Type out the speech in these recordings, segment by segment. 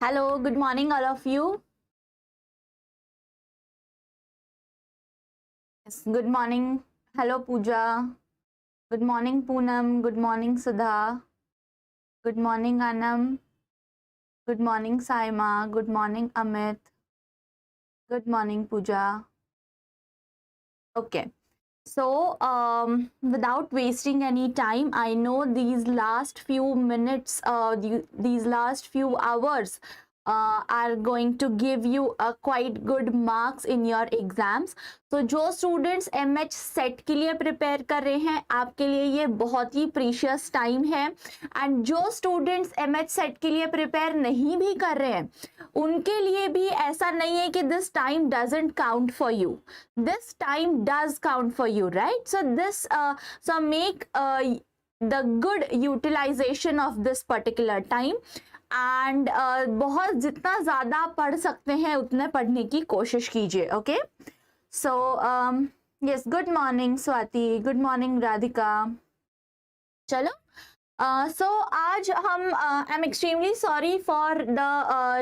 Hello, good morning, all of you. Yes, good morning. Hello, Pooja. Good morning, Poonam. Good morning, Sudha. Good morning, Anam. Good morning, Saima. Good morning, Amit. Good morning, Pooja. Okay. So, without wasting any time, I know these last few minutes, these last few hours are going to give you a quite good marks in your exams. तो जो students MH set के लिए prepare कर रहे हैं, आपके लिए ये बहुत ही प्रीशियस टाइम है. एंड जो स्टूडेंट्स MH सेट के लिए प्रिपेयर नहीं भी कर रहे हैं, उनके लिए भी ऐसा नहीं है कि this time doesn't count for you. This time does count for you, right? So make the good utilization of this particular time. And बहुत जितना ज़्यादा पढ़ सकते हैं उतने पढ़ने की कोशिश कीजिए. Okay, so yes, good morning Swati, good morning Radhika. चलो, so आज हम I'm extremely sorry for the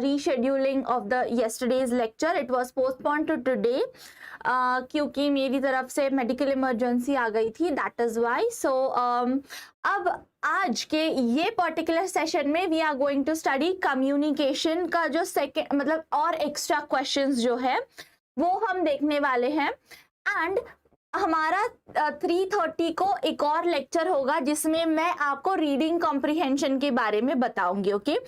rescheduling of the yesterday's lecture. It was postponed to today क्योंकि मेरी तरफ से मेडिकल इमरजेंसी आ गई थी, दैट इज वाई. सो अब आज के ये पर्टिकुलर सेशन में we are going to study communication का जो सेकेंड मतलब और एक्स्ट्रा क्वेश्चंस जो है वो हम देखने वाले हैं. एंड हमारा 3:30 को एक और लेक्चर होगा जिसमें मैं आपको रीडिंग कॉम्प्रिहेंशन के बारे में बताऊंगी. ओके,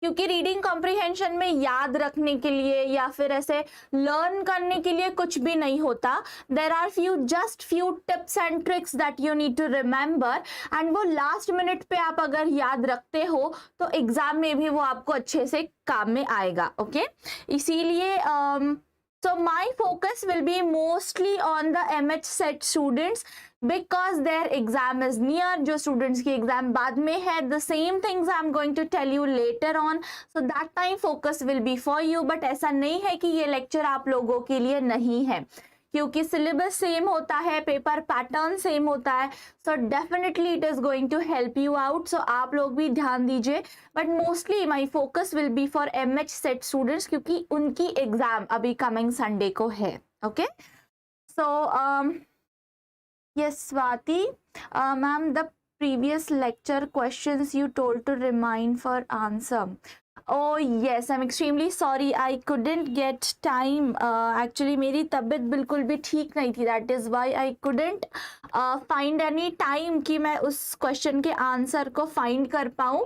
क्योंकि रीडिंग कॉम्प्रिहेंशन में याद रखने के लिए या फिर ऐसे लर्न करने के लिए कुछ भी नहीं होता. There are just few tips and tricks that you need to remember, and वो लास्ट मिनट पे आप अगर याद रखते हो तो एग्जाम में भी वो आपको अच्छे से काम में आएगा. ओके, इसीलिए so my focus will be mostly on the MH set students because their exam is near. जो students की exam बाद में है, the same things I'm going to tell you later on, so that time focus will be for you. but ऐसा नहीं है कि ये lecture आप लोगों के लिए नहीं है, क्योंकि सिलेबस सेम होता है, पेपर पैटर्न सेम होता है. So definitely it is going to help you out. So आप लोग भी ध्यान दीजिए, but mostly my focus will be for MH set students क्योंकि उनकी एग्जाम अभी कमिंग संडे को है. Okay, so yes Swati ma'am, the previous lecture questions you told to remind for answer. Oh yes, I'm extremely sorry. I couldn't get time. Actually मेरी तबीयत बिल्कुल भी ठीक नहीं थी. That is why I couldn't find any time कि मैं उस क्वेश्चन के आंसर को फाइंड कर पाऊँ.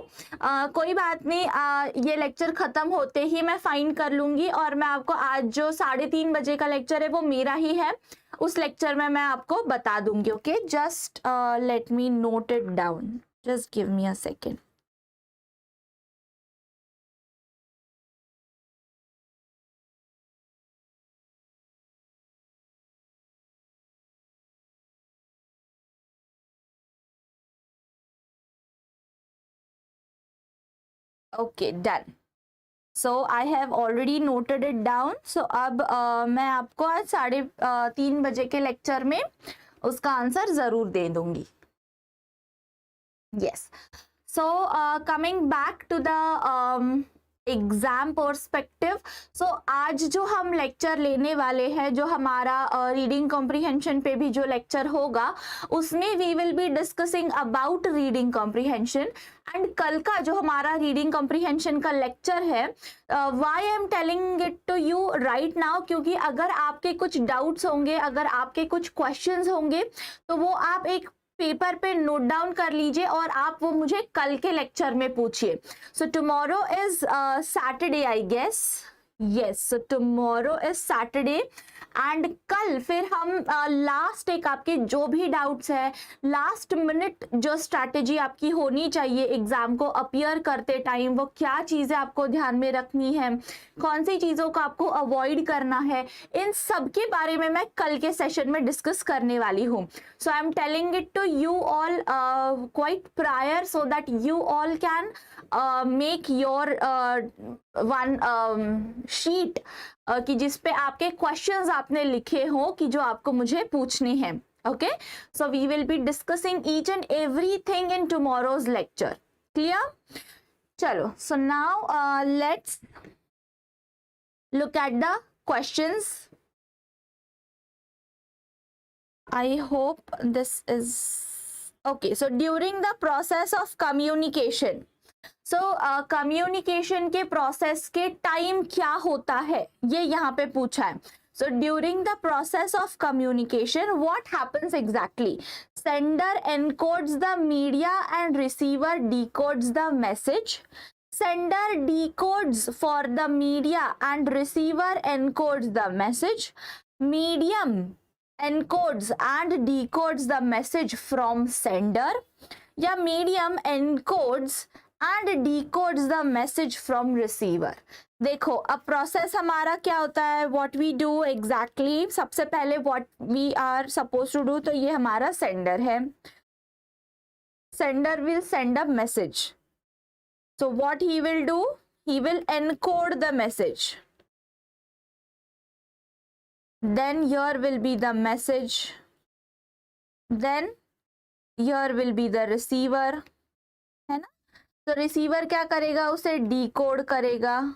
कोई बात नहीं, ये लेक्चर ख़त्म होते ही मैं फाइंड कर लूँगी और मैं आपको आज जो 3:30 बजे का लेक्चर है वो मेरा ही है, उस लेक्चर में मैं आपको बता दूंगी. Okay, just let me note it down. Just give me a second. Okay, done. So I have already noted it down. So अब मैं आपको आज 3:30 बजे के लेक्चर में उसका आंसर ज़रूर दे दूंगी. Yes, so coming back to the exam perspective. So आज जो हम लेक्चर लेने वाले हैं, जो हमारा रीडिंग कॉम्प्रिहेंशन पे भी जो लेक्चर होगा, उसमें we will be discussing about reading comprehension. And कल का जो हमारा रीडिंग कॉम्प्रिहेंशन का लेक्चर है, why I am telling it to you right now, क्योंकि अगर आपके कुछ डाउट्स होंगे, अगर आपके कुछ क्वेश्चंस होंगे, तो वो आप एक पेपर पे नोट डाउन कर लीजिए और आप वो मुझे कल के लेक्चर में पूछिए. So tomorrow is Saturday I guess. Yes, so tomorrow is Saturday and कल फिर हम लास्ट एक आपके जो भी डाउट्स है, लास्ट मिनट जो स्ट्रैटेजी आपकी होनी चाहिए एग्जाम को अपियर करते टाइम, वो क्या चीज़ें आपको ध्यान में रखनी है, कौन सी चीज़ों को आपको अवॉइड करना है, इन सब के बारे में मैं कल के सेशन में डिस्कस करने वाली हूँ. So I am telling it to you all quite prior so that you all can make your one sheet कि जिस पे आपके क्वेश्चंस आपने लिखे हो कि जो आपको मुझे पूछने हैं. Okay, so we will be discussing each and everything in tomorrow's lecture. Clear? चलो, so now let's look at the questions. I hope this is okay. So during the process of communication, so communication के process के time क्या होता है, ये यहाँ पे पूछा है. So during the process of communication, what happens exactly? Sender encodes the media and receiver decodes the message. Sender decodes for the media and receiver encodes the message. Medium encodes and decodes the message from sender, या medium encodes and decodes the message from receiver. देखो अब process हमारा क्या होता है, what we do exactly. सबसे पहले what we are supposed to do, तो ये हमारा sender है. Sender will send a message. So what he will do, he will encode the message. Then here will be the message. Then here will be the receiver, है ना. तो receiver क्या करेगा, उसे decode करेगा.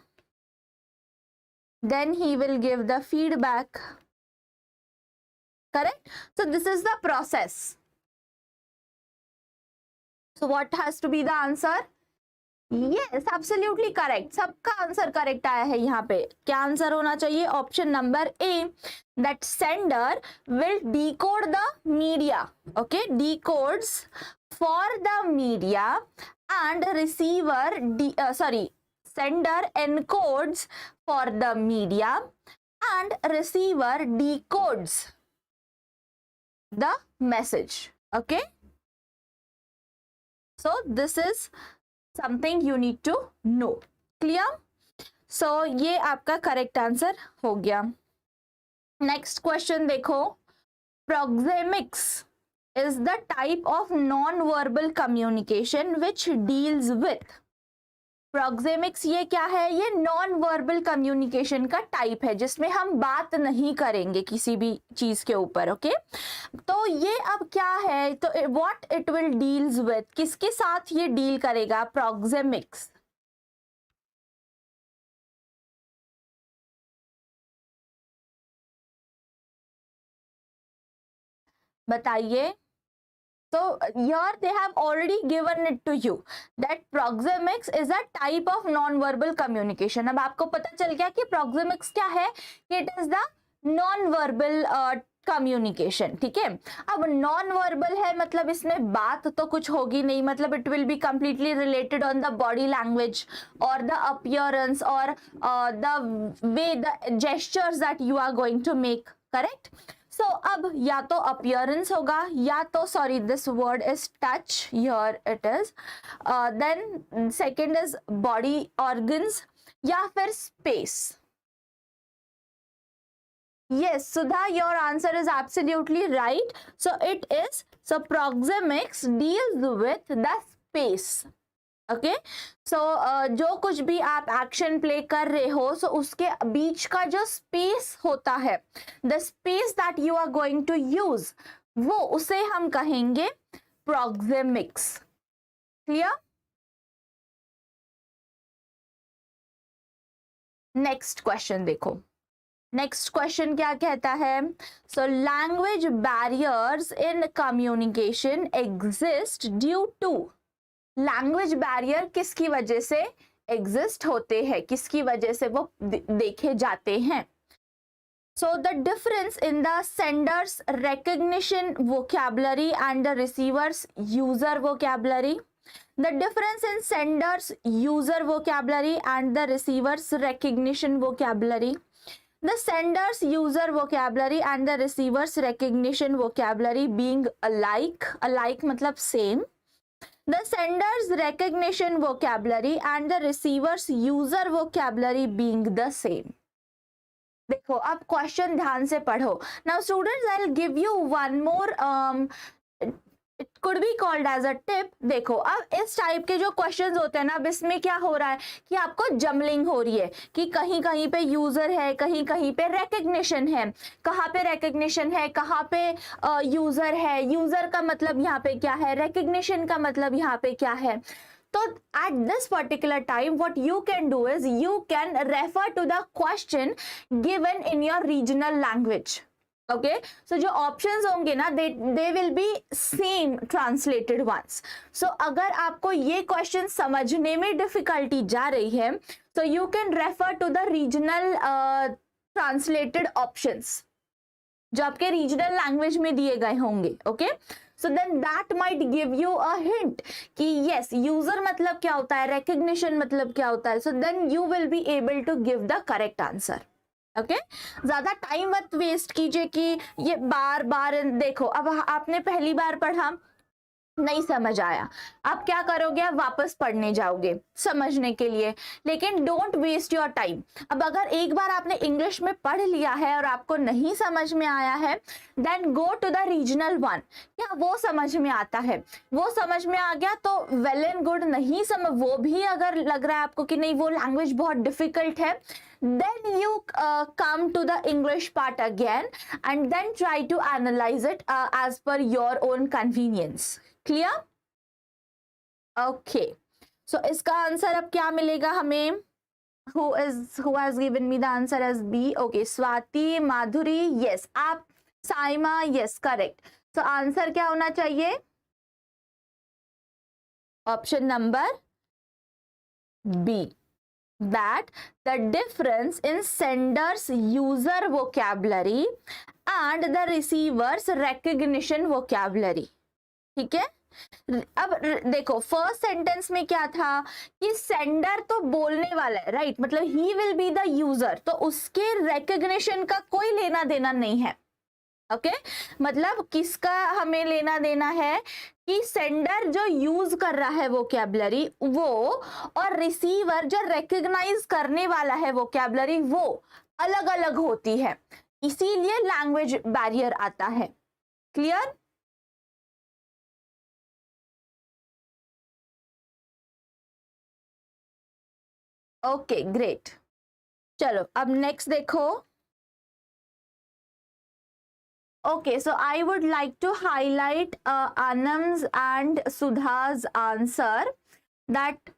Then he will give the feedback. Correct? So this is the process. So what has to be the answer? Yes, absolutely correct. सबका answer correct आया है यहाँ पे. क्या आंसर होना चाहिए? Option number A, that sender will decode the media. Okay, decodes for the media and receiver sender encodes for the media and receiver decodes the message. Okay, so this is something you need to know. Clear? So ये आपका correct answer हो गया. Next question देखो. Proxemics is the type of non-verbal communication which deals with. Proxemics ये क्या है? ये non-verbal communication का टाइप है जिसमें हम बात नहीं करेंगे किसी भी चीज के ऊपर. ओके, तो ये अब क्या है, तो what it will deals with, किसके साथ ये डील करेगा? Proxemics. बताइए. So here they have already given it to you that proxemics is a type of non-verbal communication. अब आपको पता चल गया कि proxemics क्या है? It is the non-verbal communication. ठीक है. अब non-verbal है मतलब इसमें बात तो कुछ होगी नहीं, मतलब it will be completely related on the body language or the appearance or the way, the gestures that you are going to make. Correct? So अब या तो appearance होगा या तो sorry this word is touch, here it is, then second is body organs या फिर space. Yes, Sudha, your answer is absolutely right. So it is, so proxemics deals with the space. Okay, so जो कुछ भी आप action play कर रहे हो, सो उसके बीच का जो स्पेस होता है, the space that you are going to use, वो उसे हम कहेंगे प्रोक्सेमिक्स. क्लियर? नेक्स्ट क्वेश्चन देखो. नेक्स्ट क्वेश्चन क्या कहता है? So language barriers in communication exist due to. Language barrier किसकी वजह से एग्जिस्ट होते हैं, किसकी वजह से वो देखे जाते हैं? So the difference in the sender's recognition vocabulary and the receiver's user vocabulary. The difference in sender's user vocabulary and the receiver's recognition vocabulary. The sender's user vocabulary and the receiver's recognition vocabulary being alike, alike मतलब same. The sender's recognition vocabulary and the receiver's user vocabulary being the same. देखो अब question ध्यान से पढ़ो. Now students, I'll give you one more it could be called as a tip. देखो अब इस type के जो क्वेश्चंस होते हैं ना, अब इसमें क्या हो रहा है कि आपको जमलिंग हो रही है कि कहीं कहीं पे यूजर है, कहीं कहीं पे रिकग्निशन है. कहाँ पे रिकग्निशन है, कहाँ पे यूजर है, यूजर का मतलब यहाँ पे क्या है, रिकग्निशन का मतलब यहाँ पे क्या है. तो at this particular time what you can do is you can refer to the question given in your regional language. Okay, so जो options होंगे ना they will be same translated ones. So अगर आपको ये question समझने में difficulty जा रही है, so you can refer to the regional translated options जो आपके रीजनल लैंग्वेज में दिए गए होंगे. Okay, so then that might give you a hint कि यस यूजर मतलब क्या होता है, रिकग्निशन मतलब क्या होता है. So then you will be able to give the correct answer. Okay, ज्यादा टाइम मत वेस्ट कीजिए कि ये बार बार देखो. अब आपने पहली बार पढ़ा, नहीं समझ आया, आप क्या करोगे, आप वापस पढ़ने जाओगे समझने के लिए. लेकिन डोंट वेस्ट योर टाइम. अब अगर एक बार आपने इंग्लिश में पढ़ लिया है और आपको नहीं समझ में आया है, then go to the regional one. क्या वो समझ में आता है, वो समझ में आ गया तो वेल एंड गुड. नहीं समझ, वो भी अगर लग रहा है आपको कि नहीं वो लैंग्वेज बहुत डिफिकल्ट है, then you come to the English part again and then try to analyze it as per your own convenience. Clear? Okay, so इसका आंसर अब क्या मिलेगा हमें? who has given me the answer as B? Okay, Swati, Madhuri, yes. आप, Saima, yes, correct. so answer क्या होना चाहिए? Option number B, that the difference in sender's user vocabulary and the receiver's recognition vocabulary. ठीक है, अब देखो फर्स्ट सेंटेंस में क्या था कि सेंडर तो बोलने वाला है, राइट, मतलब he will be the user, तो उसके रिकग्निशन का कोई लेना देना नहीं है. ओके, मतलब किसका हमें लेना देना है कि सेंडर जो यूज कर रहा है वोकैबुलरी वो, और रिसीवर जो रिकॉग्नाइज करने वाला है वोकैबुलरी वो अलग अलग होती है. इसीलिए लैंग्वेज बैरियर आता है. क्लियर? Okay, great. चलो अब नेक्स्ट देखो. Okay, so I would like to highlight Anam's and Sudha's answer. That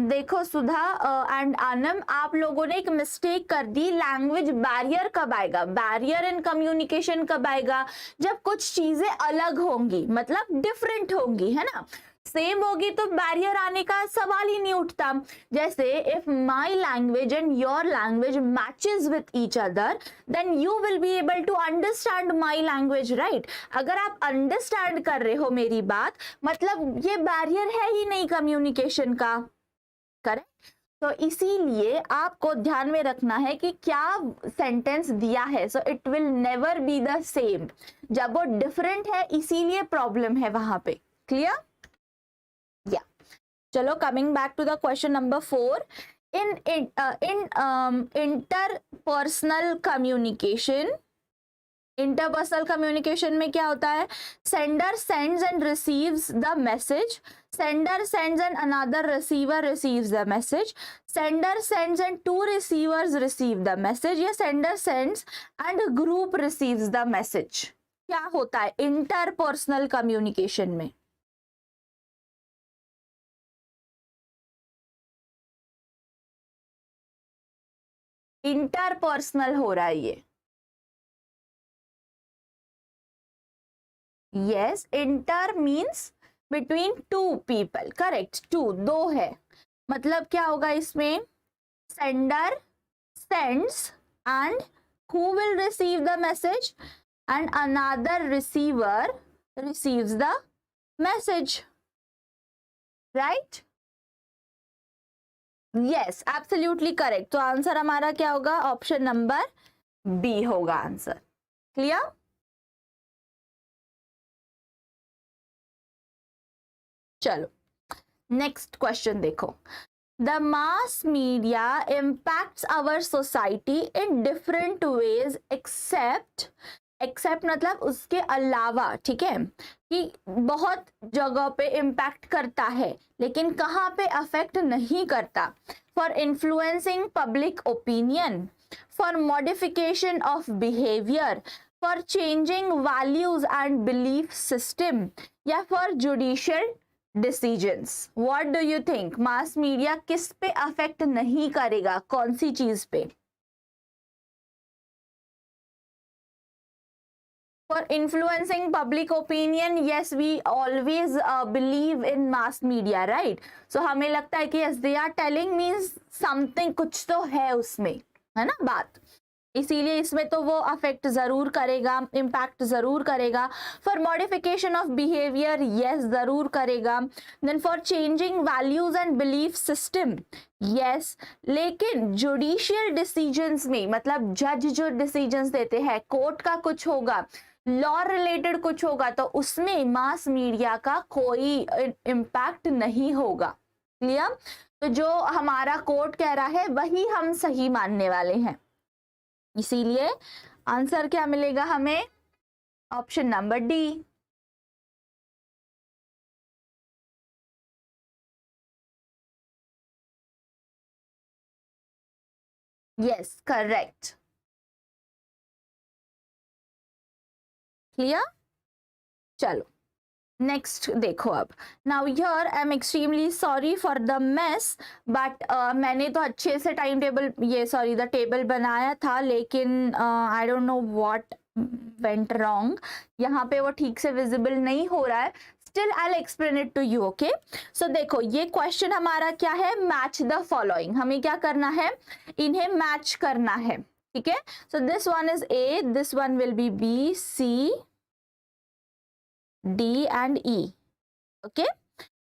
देखो सुधा एंड आनम, आप लोगों ने एक मिस्टेक कर दी. लैंग्वेज बैरियर कब आएगा, बैरियर इन कम्युनिकेशन कब आएगा? जब कुछ चीजें अलग होंगी, मतलब डिफरेंट होंगी, है ना. सेम होगी तो बैरियर आने का सवाल ही नहीं उठता. जैसे if my language and your language matches with each other, then you will be able to understand my language, right. अगर आप अंडरस्टैंड कर रहे हो मेरी बात, मतलब ये बैरियर है ही नहीं कम्युनिकेशन का. करेक्ट? तो इसीलिए आपको ध्यान में रखना है कि क्या सेंटेंस दिया है, so it will never be the same. जब वो डिफरेंट है इसीलिए प्रॉब्लम है वहां पे. क्लियर? Yeah. चलो, coming back to the question number 4. In interpersonal communication में क्या होता है? Sender sends and receives the message. Sender sends and another receiver receives the message. Sender sends and two receivers receive the message. या sender sends and a group receives the message. क्या होता है interpersonal communication में? Interpersonal हो रहा है ये. Yes, inter means between two people. Correct, two, दो है. मतलब क्या होगा इसमें? Sender sends and who will receive the message, and another receiver receives the message, right. Yes, absolutely correct. तो आंसर हमारा क्या होगा? ऑप्शन नंबर बी होगा आंसर. क्लियर? चलो नेक्स्ट क्वेश्चन देखो. The mass media impacts our society in different ways except मतलब उसके अलावा, ठीक है, कि बहुत जगह पे इम्पैक्ट करता है लेकिन कहाँ पे अफेक्ट नहीं करता. For influencing public opinion, for modification of behaviour, for changing values and belief system, या for judicial decisions, what do you think, mass media किस पे अफेक्ट नहीं करेगा, कौन सी चीज पे? For influencing public opinion, yes, we always believe in mass media, right? So हमें लगता है कि yes, they are telling means something, कुछ तो है उसमें, है ना बात, इसीलिए इसमें तो वो अफेक्ट जरूर करेगा, इम्पैक्ट जरूर करेगा. For modification of behaviour, yes जरूर करेगा. Then for changing values and belief system, yes. लेकिन जुडिशियल डिसीजंस में, मतलब जज जो डिसीजंस देते हैं, कोर्ट का कुछ होगा, लॉ रिलेटेड कुछ होगा, तो उसमें मास मीडिया का कोई इम्पैक्ट नहीं होगा. क्लियर? तो जो हमारा कोर्ट कह रहा है वही हम सही मानने वाले हैं. इसीलिए आंसर क्या मिलेगा हमें? Option number D. Yes, correct. Clear? चलो नेक्स्ट देखो. अब now here I am extremely sorry for the mess, but मैंने तो अच्छे से टाइम टेबल, ये सॉरी द टेबल बनाया था, लेकिन I don't know what went wrong. यहाँ पे वो ठीक से विजिबल नहीं हो रहा है. Still I will explain it to you. Okay, so देखो ये क्वेश्चन हमारा क्या है, मैच द फॉलोइंग. हमें क्या करना है, इन्हें मैच करना है. ठीक है, so this one is A, this one will be B, C, D and E. Okay,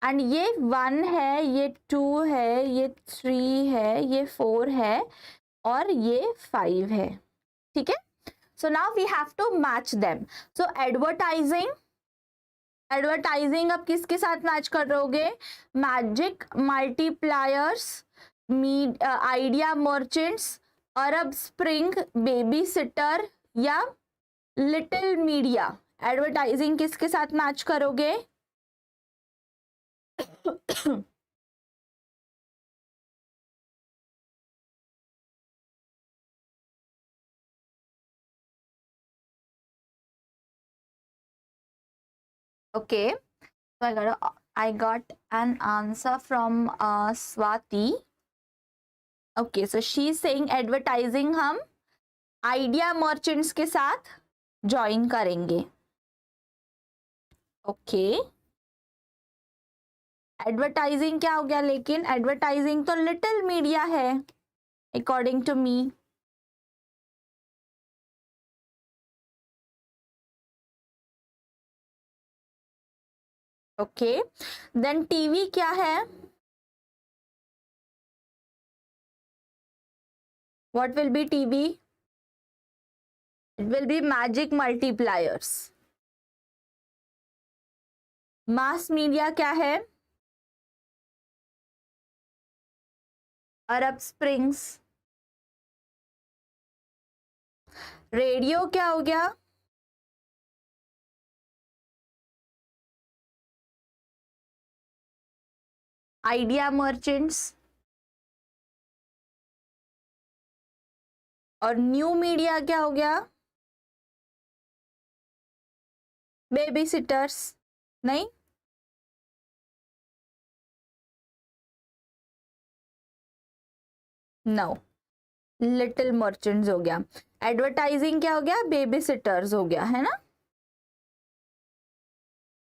and ये 1 है, ये 2 है, ये 3 है, ये 4 है, और ये 5 है. ठीक है, so now we have to match them. So advertising, advertising अब किसके साथ मैच करोगे? Magic multipliers, idea merchants, Arab spring, baby sitter, या लिटिल मीडिया. एडवर्टाइजिंग किसके साथ मैच करोगे? Okay, so I got an answer from Swati. Okay, so she's saying advertising हम idea merchants के साथ ज्वाइन करेंगे. ओके, एडवर्टाइजिंग क्या हो गया? लेकिन एडवर्टाइजिंग तो लिटिल मीडिया है according to me. Okay, then TV क्या है? What will be TV? It will be magic multipliers. Mass media क्या है? Arab springs. रेडियो क्या हो गया? Idea merchants. और न्यू मीडिया क्या हो गया? Baby sitters. नहीं, नो, लिटिल मर्चेंट्स हो गया. एडवर्टाइजिंग क्या हो गया? बेबी सिटर्स हो गया, है ना?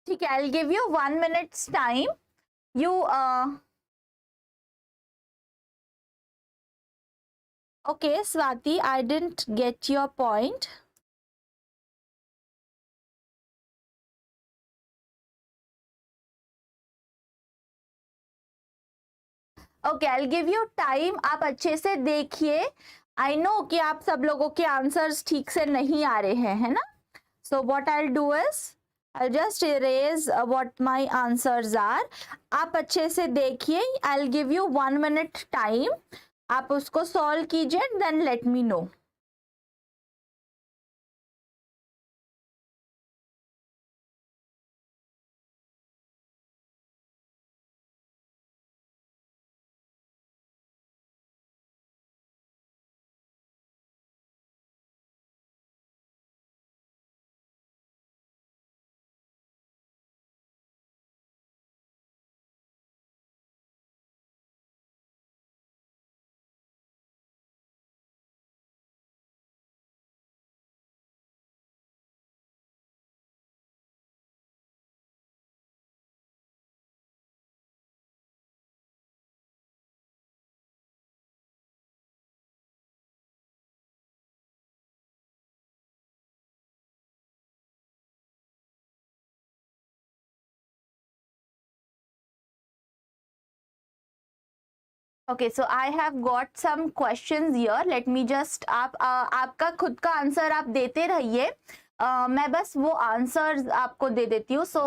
ठीक है, I will give you 1 minutes time. You okay Swati, I didn't get your point. Okay, I will give you time. आप अच्छे से देखिए. आई नो कि आप सब लोगों के आंसर्स ठीक से नहीं आ रहे हैं, है ना? So what I will do is I'll just erase what my answers are. आप अच्छे से देखिए. I'll give you 1 minute time. आप उसको सॉल्व कीजिए, then let me know. Okay, so I have got some questions here, let me just, आप आपका खुद का आंसर आप देते रहिए, मैं बस वो आंसर्स आपको दे देती हूँ. सो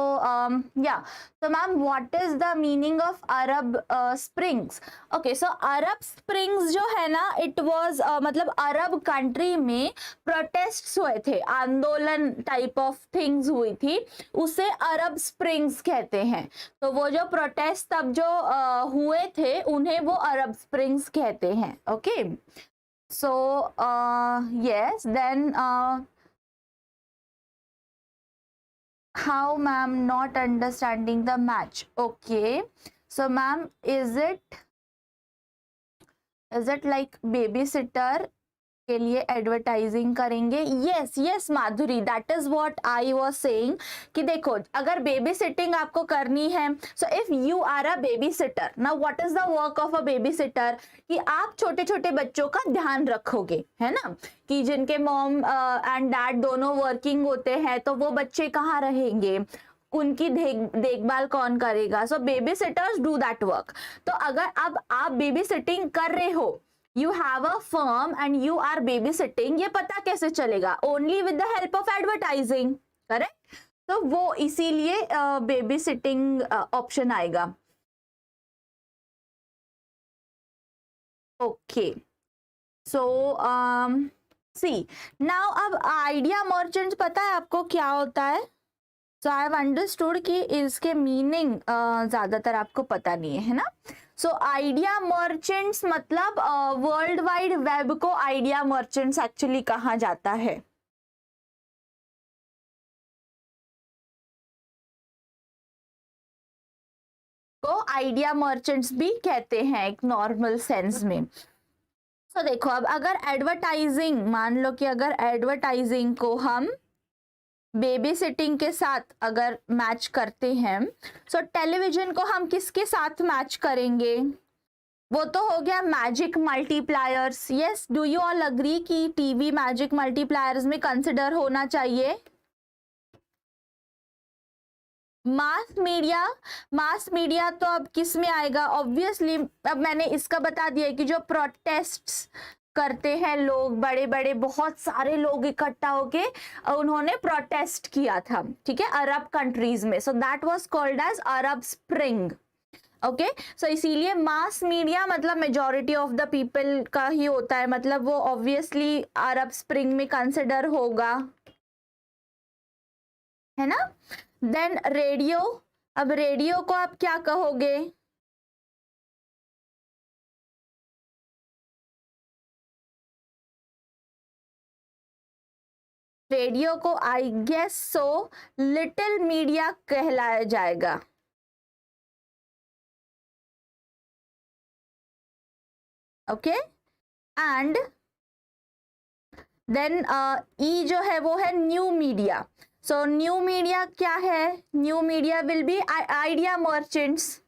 या, तो ma'am what is the meaning of Arab springs? Okay, so Arab springs जो है ना, इट वाज मतलब अरब कंट्री में प्रोटेस्ट्स हुए थे, आंदोलन टाइप ऑफ थिंग्स हुई थी, उसे अरब स्प्रिंग्स कहते हैं. तो वो जो प्रोटेस्ट तब जो हुए थे, उन्हें वो अरब स्प्रिंग्स कहते हैं. Okay, so yes, then how ma'am not understanding the match? Okay, so ma'am, is it like babysitter के लिए एडवर्टाइजिंग करेंगे? Yes yes Madhuri, that is what I was saying कि देखो, अगर बेबी सिटिंग आपको करनी है, so if you are a baby sitter, now what is the work of a baby sitter, कि आप छोटे छोटे बच्चों का ध्यान रखोगे, है ना, कि जिनके मॉम एंड डैड दोनों वर्किंग होते हैं, तो वो बच्चे कहाँ रहेंगे, उनकी देखभाल कौन करेगा? So baby seaters do that work. तो अगर अब आप बेबी सिटिंग कर रहे हो, you have a firm and you are babysitting, ये पता कैसे चलेगा? only with the help of advertising, correct? तो वो इसीलिए बेबी सिटिंग ऑप्शन आएगा. ओके, सो सी नाउ, अब आइडिया मर्चेंट्स पता है आपको क्या होता है? सो आई हैव अंडरस्टूड कि इसके मीनिंग ज्यादातर आपको पता नहीं है ना. सो आइडिया मर्चेंट्स मतलब वर्ल्ड वाइड वेब को आइडिया मर्चेंट्स एक्चुअली कहा जाता है. तो आइडिया मर्चेंट्स भी कहते हैं एक नॉर्मल सेंस में. तो देखो, अब अगर एडवर्टाइजिंग, मान लो कि अगर एडवर्टाइजिंग को हम बेबी सिटिंग के साथ अगर मैच करते हैं, सो टेलीविजन को हम किसके साथ मैच करेंगे? वो तो हो गया magic multipliers. Yes, do you all agree कि टीवी मैजिक मल्टीप्लायर्स में कंसिडर होना चाहिए? मास मीडिया, मास मीडिया तो अब किस में आएगा? ऑब्वियसली अब मैंने इसका बता दिया कि जो प्रोटेस्ट्स करते हैं लोग, बड़े बड़े बहुत सारे लोग इकट्ठा होके उन्होंने प्रोटेस्ट किया था, ठीक है, अरब कंट्रीज में. So that was called as Arab spring. Okay, so इसीलिए मास मीडिया मतलब मेजॉरिटी ऑफ द पीपल का ही होता है, मतलब वो ऑब्वियसली अरब स्प्रिंग में कंसिडर होगा, है ना. देन रेडियो, अब रेडियो को आप क्या कहोगे? रेडियो को I guess so little media कहलाया जाएगा. ओके, एंड देन ई जो है वो है new media. So new media क्या है? New media will be idea merchants.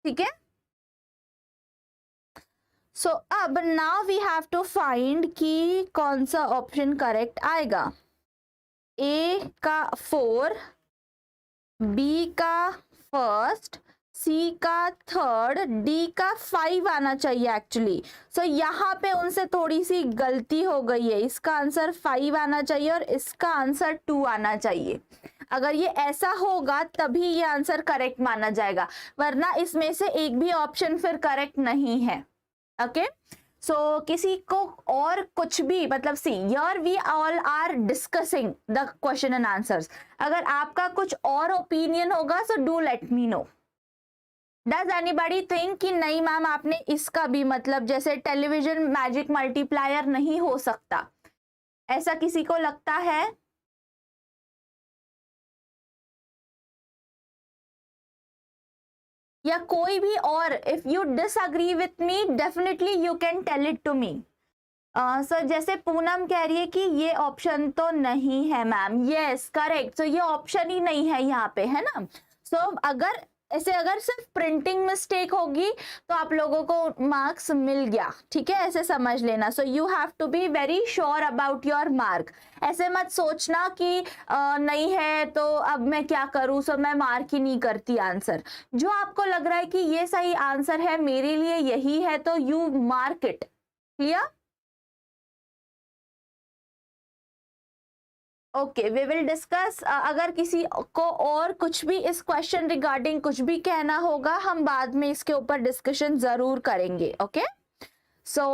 ठीक है. सो अब now we have to find कि कौन सा ऑप्शन करेक्ट आएगा. ए का 4, बी का फर्स्ट, सी का थर्ड, डी का 5 आना चाहिए एक्चुअली. सो यहाँ पे उनसे थोड़ी सी गलती हो गई है, इसका आंसर 5 आना चाहिए और इसका आंसर 2 आना चाहिए. अगर ये ऐसा होगा तभी ये आंसर करेक्ट माना जाएगा, वरना इसमें से एक भी ऑप्शन फिर करेक्ट नहीं है. ओके, सो किसी को और कुछ भी, मतलब see here we all are discussing the question and answers. अगर आपका कुछ और ओपिनियन होगा so do let me know. Does anybody think कि नहीं मैम आपने इसका भी, मतलब जैसे टेलीविजन मैजिक मल्टीप्लायर नहीं हो सकता, ऐसा किसी को लगता है? या कोई भी और, if you disagree with me definitely you can tell it to me. Sir जैसे पूनम कह रही है कि ये ऑप्शन तो नहीं है मैम. यस करेक्ट, सो ये ऑप्शन ही नहीं है यहाँ पे, है ना. सो अगर ऐसे अगर सिर्फ प्रिंटिंग मिस्टेक होगी तो आप लोगों को मार्क्स मिल गया, ठीक है, ऐसे समझ लेना। So you have to be very sure about your mark. ऐसे मत सोचना कि नहीं है तो अब मैं क्या करूं, सो मैं मार्क ही नहीं करती आंसर। जो आपको लग रहा है कि ये सही आंसर है, मेरे लिए यही है, तो you mark it. Clear? Okay, we will discuss. अगर किसी को और कुछ भी इस क्वेश्चन रिगार्डिंग कुछ भी कहना होगा, हम बाद में इसके ऊपर डिस्कशन जरूर करेंगे। Okay, so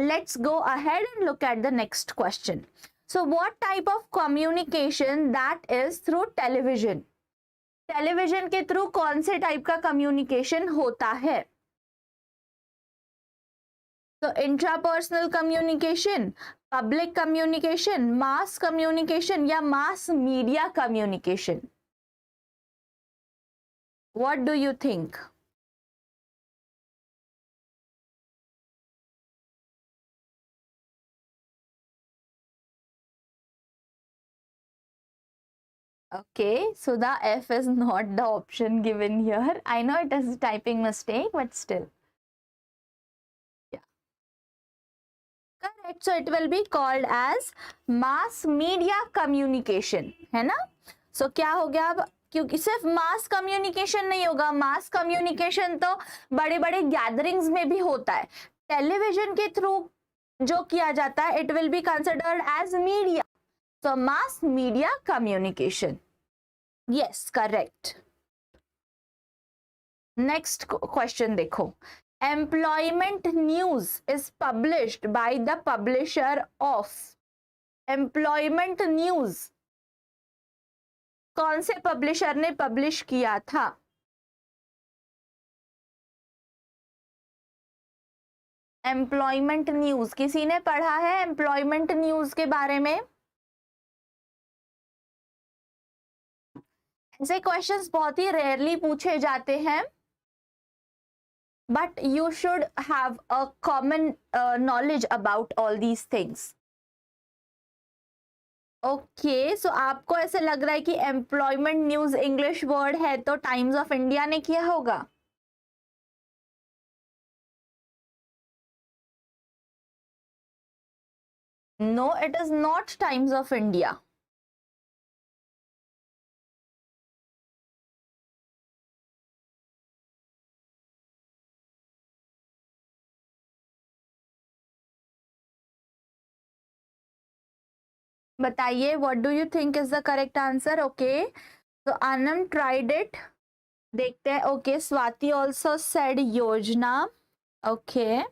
let's go ahead and look at the next question. So what type of communication that is through television? Television के थ्रू कौन से टाइप का कम्युनिकेशन होता है? तो intrapersonal communication, public communication, mass communication या mass media communication? What do you think? Okay, so the F is not the option given here. I know it is a typing mistake, but still. Yeah. Correct. So it will be called as mass media communication, है ना? So क्या हो गया अब? क्योंकि सिर्फ mass communication नहीं होगा, मास कम्युनिकेशन तो बड़े बड़े गैदरिंग्स में भी होता है। टेलीविजन के थ्रू जो किया जाता है, it will be considered as media. So mass media communication. Yes, correct. Next question देखो. Employment news is published by the publisher of. Employment news कौन से पब्लिशर ने पब्लिश किया था? एम्प्लॉयमेंट न्यूज किसी ने पढ़ा है एम्प्लॉयमेंट न्यूज के बारे में? ऐसे क्वेश्चंस बहुत ही रेयरली पूछे जाते हैं, but you should have a common knowledge about all these things. Okay, so आपको ऐसे लग रहा है कि एम्प्लॉयमेंट न्यूज इंग्लिश वर्ड है तो टाइम्स ऑफ इंडिया ने किया होगा? No, it is not Times of India. बताइए, what do you think is the correct answer? Okay, तो आनंद ट्राइड इट, देखते हैं। Okay, Swati also said Yojana. Okay,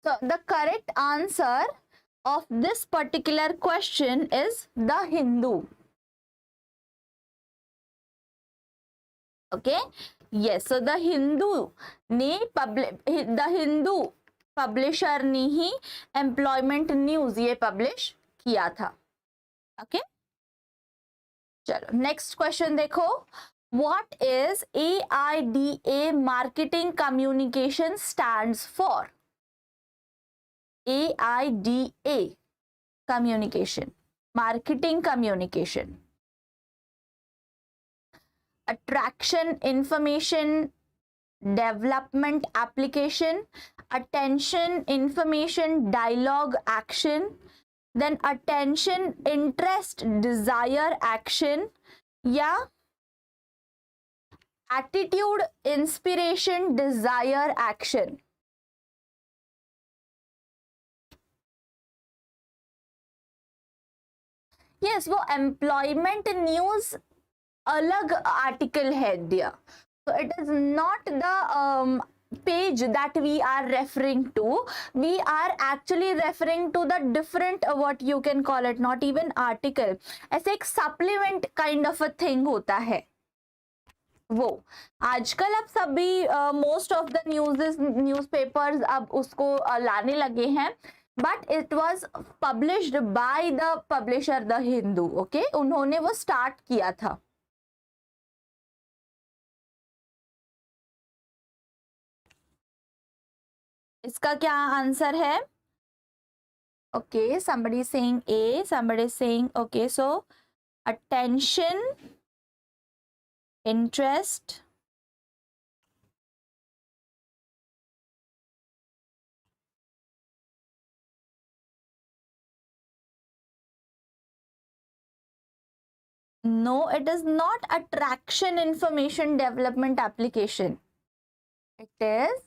so the correct answer of this particular question is The Hindu. Okay, yes, so The Hindu ने The Hindu publisher ने ही employment news ये publish किया था। Okay, चलो next question देखो। What is AIDA marketing communication stands for? AIDA communication, marketing communication. Attraction, information, development, application, attention, information, dialogue, action, then attention, interest, desire, action, या attitude, inspiration, desire, action. Yes, वो employment news अलग article है दिया, so it is not the page that we are referring to. We are actually referring to the different what you can call it, not even article, ऐसे एक supplement kind of a thing होता है वो। आजकल अब सभी most of the newspapers अब उसको लाने लगे हैं, but it was published by the publisher the Hindu. Okay, उन्होंने वो स्टार्ट किया था। इसका क्या आंसर है? Okay, somebody is saying A, somebody is saying, okay, so attention, interest, no, it is not attraction information development application. It is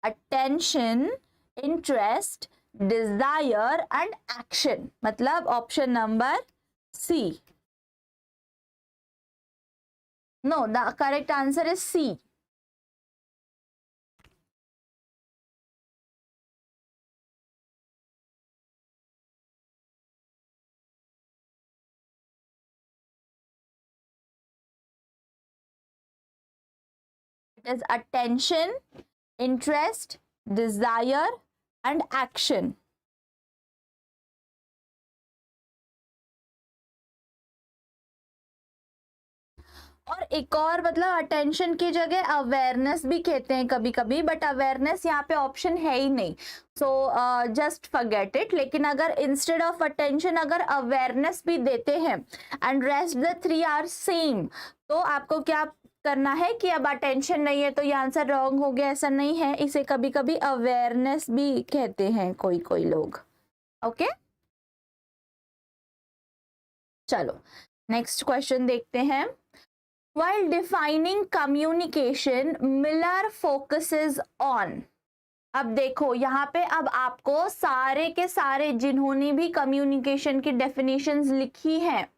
attention, interest, desire and action. मतलब option number C. No, the correct answer is C. It is attention, interest, desire and action. और एक और मतलब attention की जगह awareness भी कहते हैं कभी कभी, बट अवेयरनेस यहाँ पे ऑप्शन है ही नहीं, सो जस्ट फॉरगेट इट. लेकिन अगर इंस्टेड ऑफ अटेंशन अगर अवेयरनेस भी देते हैं and rest the 3 are same, तो आपको क्या करना है कि अब अटेंशन नहीं है तो ये आंसर रॉन्ग हो गया, ऐसा नहीं है. इसे कभी कभी अवेयरनेस भी कहते हैं कोई कोई लोग. ओके चलो नेक्स्ट क्वेश्चन देखते हैं. While defining communication, Miller focuses on. अब देखो यहाँ पे अब आपको सारे के सारे जिन्होंने भी कम्युनिकेशन की डेफिनेशंस लिखी हैं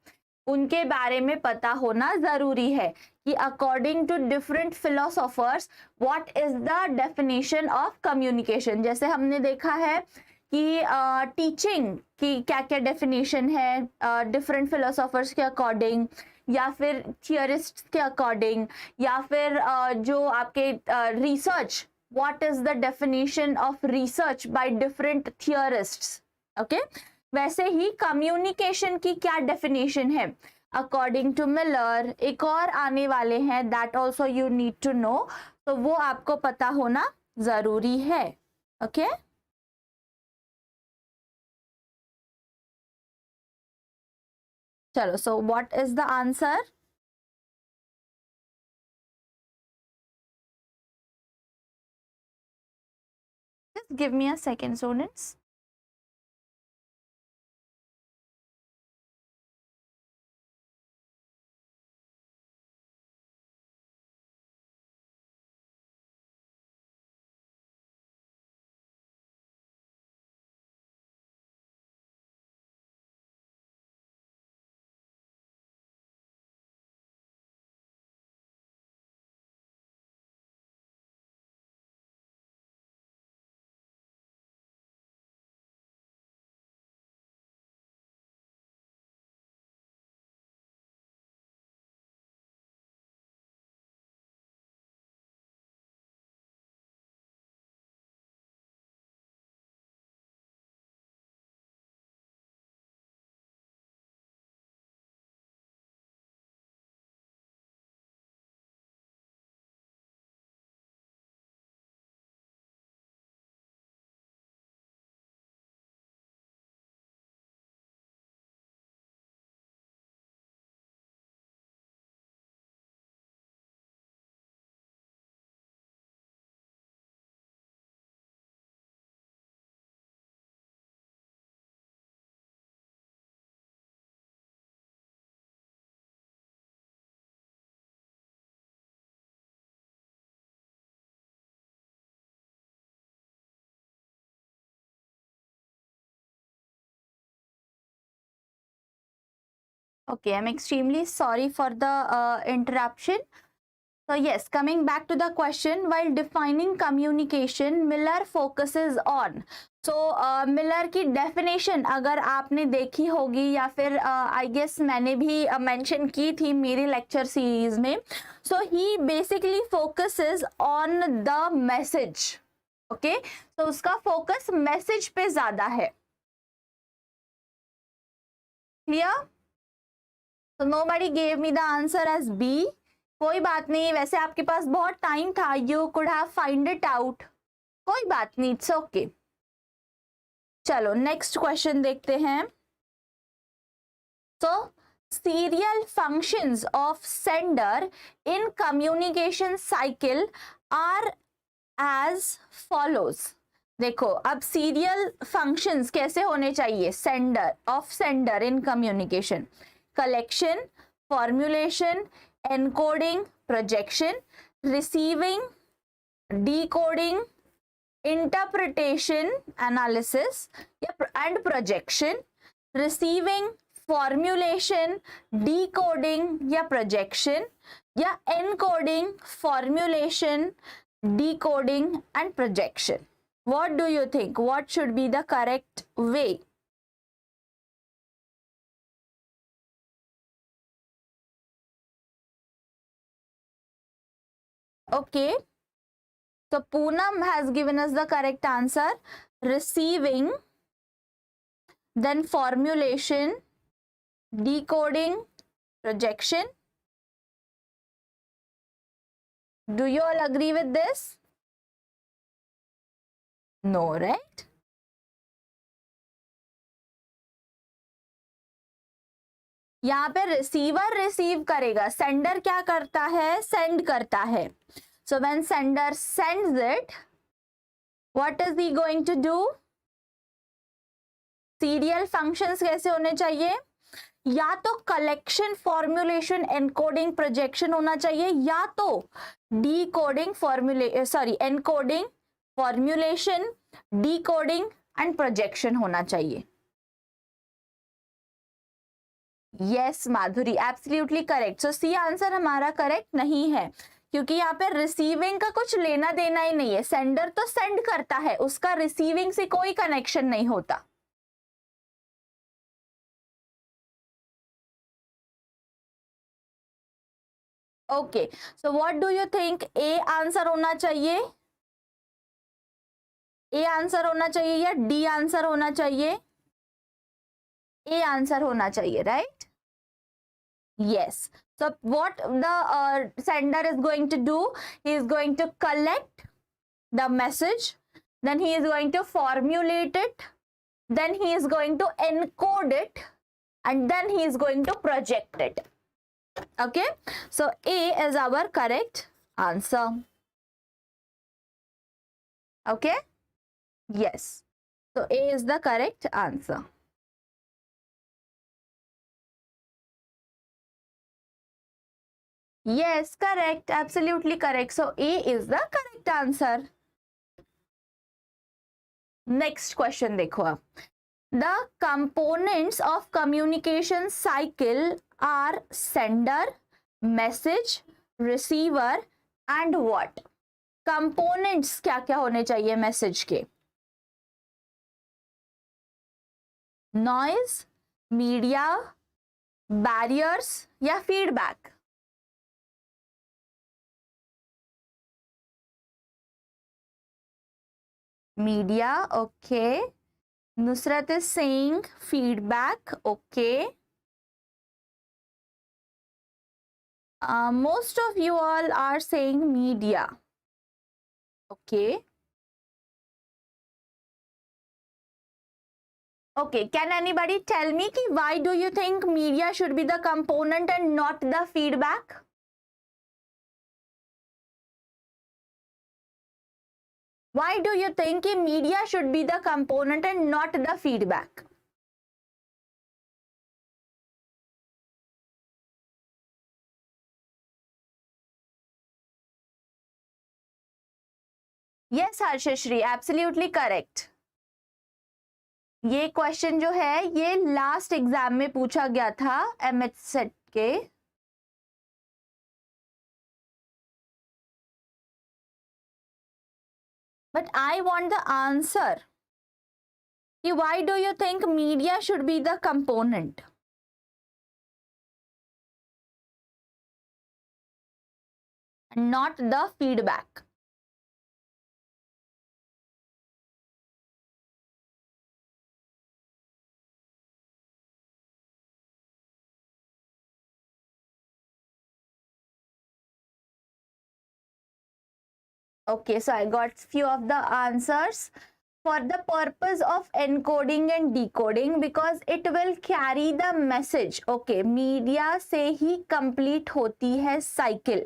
उनके बारे में पता होना जरूरी है कि according to different philosophers what is the definition of communication. जैसे हमने देखा है कि टीचिंग की क्या क्या डेफिनेशन है डिफरेंट फिलोसोफर्स के अकॉर्डिंग, या फिर थियरिस्ट के अकॉर्डिंग, या फिर जो आपके research, what is the definition of research by different theorists. Okay वैसे ही कम्युनिकेशन की क्या डेफिनेशन है अकॉर्डिंग टू मिलर, एक और आने वाले हैं, that also you need to know, तो वो आपको पता होना जरूरी है. ओके चलो, so what is the answer? Just give me a second, students. Okay, I'm extremely sorry for the interruption. So yes, coming back to the question, while defining communication, Miller focuses on. So Miller की definition अगर आपने देखी होगी या फिर I guess मैंने भी mention की थी मेरी lecture series में. So he basically focuses on the message. Okay, so उसका focus message पे ज़्यादा है. Clear? So nobody gave me the answer as B. कोई बात नहीं, वैसे आपके पास बहुत टाइम था, you could have find it out. कोई बात नहीं, इट्स ओके। चलो नेक्स्ट क्वेश्चन देखते हैं। तो serial functions of sender in communication cycle are as follows। देखो अब सीरियल फंक्शंस कैसे होने चाहिए sender of sender in communication, collection, formulation, encoding, projection, receiving, decoding, interpretation, analysis and projection, receiving, formulation, decoding या projection या encoding, formulation, decoding and projection. What do you think? What should be the correct way? Okay, so Poonam has given us the correct answer. Receiving, then formulation, decoding, projection. Do you all agree with this? No, right? यहाँ पे receiver receive करेगा, sender क्या करता है, send करता है। So when sender sends it, what is he going to do? Serial functions कैसे होने चाहिए? या तो कलेक्शन, फॉर्मुलेशन, एनकोडिंग, प्रोजेक्शन होना चाहिए, या तो decoding, encoding, formulation, decoding and projection होना चाहिए। यस माधुरी, एब्सोल्युटली करेक्ट। सो सी आंसर हमारा करेक्ट नहीं है, क्योंकि यहाँ पे रिसीविंग का कुछ लेना देना ही नहीं है। सेंडर तो सेंड करता है, उसका रिसीविंग से कोई कनेक्शन नहीं होता। Okay, so what do you think? A answer होना चाहिए, ए आंसर होना चाहिए या डी आंसर होना चाहिए? ए आंसर होना चाहिए, right? Yes. So what the sender is going to do? He is going to collect the message, then he is going to formulate it, then he is going to encode it, and then he is going to project it. Okay. So A is our correct answer. Okay. Yes. So A is the correct answer. Yes, correct. Absolutely correct. So A is the correct answer. Next question देखो आप. The components of communication cycle are sender, message, receiver and what? Components क्या क्या होने चाहिए message के? Noise, media, barriers या feedback? Media, okay. Nusrat is saying feedback, okay. Most of you all are saying media, okay. Okay, can anybody tell me ki why do you think media should be the component and not the feedback? Why do you think ki media should be the component and not the feedback? Yes, Harshashri, absolutely correct. ये question जो है ये last exam में पूछा गया था MH set के। But I want the answer. Why do you think media should be the component? Not the feedback. Okay, so I got few of the answers. For the purpose of encoding and decoding, because it will carry the message. Okay, मीडिया से ही complete होती है cycle.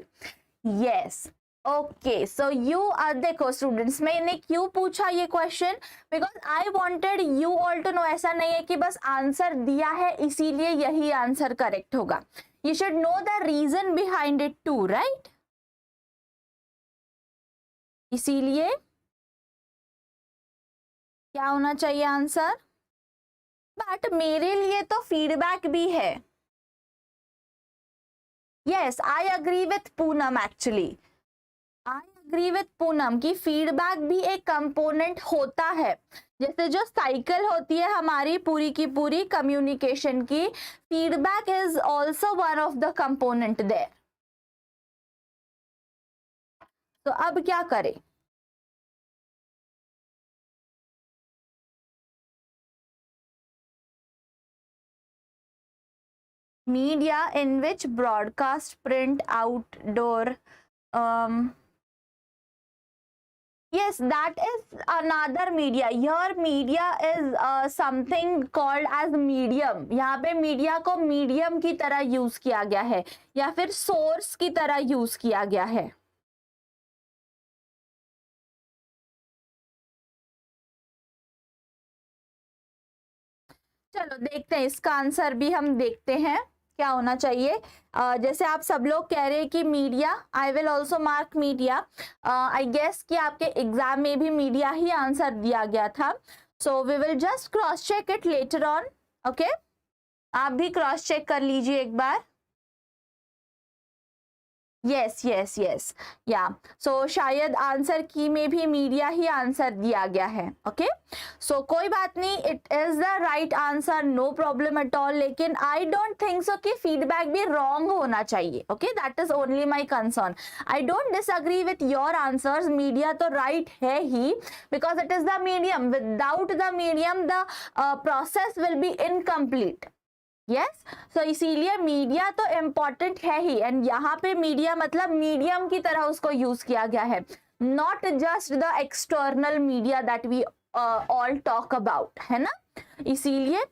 Yes. Okay so you देखो students, मैंने क्यों पूछा ये question, because I wanted you all to know. ऐसा नहीं है कि बस आंसर दिया है इसीलिए यही आंसर करेक्ट होगा. You should know the reason behind it too, right. इसीलिए क्या होना चाहिए आंसर. बट मेरे लिए तो फीडबैक भी है. Yes, I agree with Poonam. Actually I agree with Poonam कि फीडबैक भी एक कंपोनेंट होता है. जैसे जो साइकिल होती है हमारी पूरी की पूरी कम्युनिकेशन की, feedback is also one of the component there. तो अब क्या करें. Media in which broadcast print outdoor. Yes, that is another media. Here media is something called as medium. यहाँ पे मीडिया को मीडियम की तरह यूज किया गया है या फिर सोर्स की तरह यूज किया गया है. चलो देखते हैं, इसका आंसर भी हम देखते हैं क्या होना चाहिए. जैसे आप सब लोग कह रहे हैं कि media, I will also mark media. I guess कि आपके एग्जाम में भी मीडिया ही आंसर दिया गया था. So we will just cross check it later on. Okay, आप भी क्रॉस चेक कर लीजिए एक बार. यस यस यस, या सो शायद आंसर की में भी मीडिया ही आंसर दिया गया है. ओके, सो कोई बात नहीं, it is the right answer, no problem at all. लेकिन आई डोंट थिंक सो कि फीडबैक भी रॉन्ग होना चाहिए. Okay, that is only my concern. I don't disagree with your answers. Media तो राइट है ही, because it is the medium. Without the medium the process will be incomplete. Yes, so इसीलिए media तो important है ही. And यहाँ पे media मतलब medium की तरह उसको यूज किया गया है, not just the external media that we all talk about, है ना. इसीलिए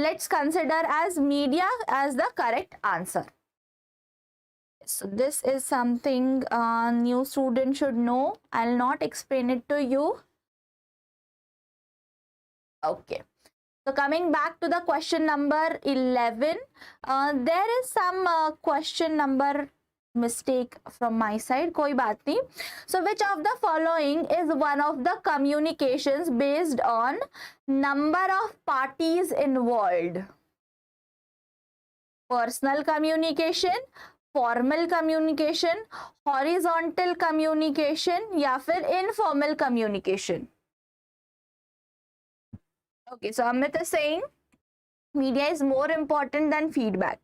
let's consider as media as the correct answer. So this is something new student should know. I'll not explain it to you. Okay. So coming back to the question number 11, there is some question number mistake from my side. कोई बात नहीं. So which of the following is one of the communications based on number of parties involved? Personal communication, formal communication, horizontal communication या फिर informal communication? Okay, so Amit is saying media is more important than feedback.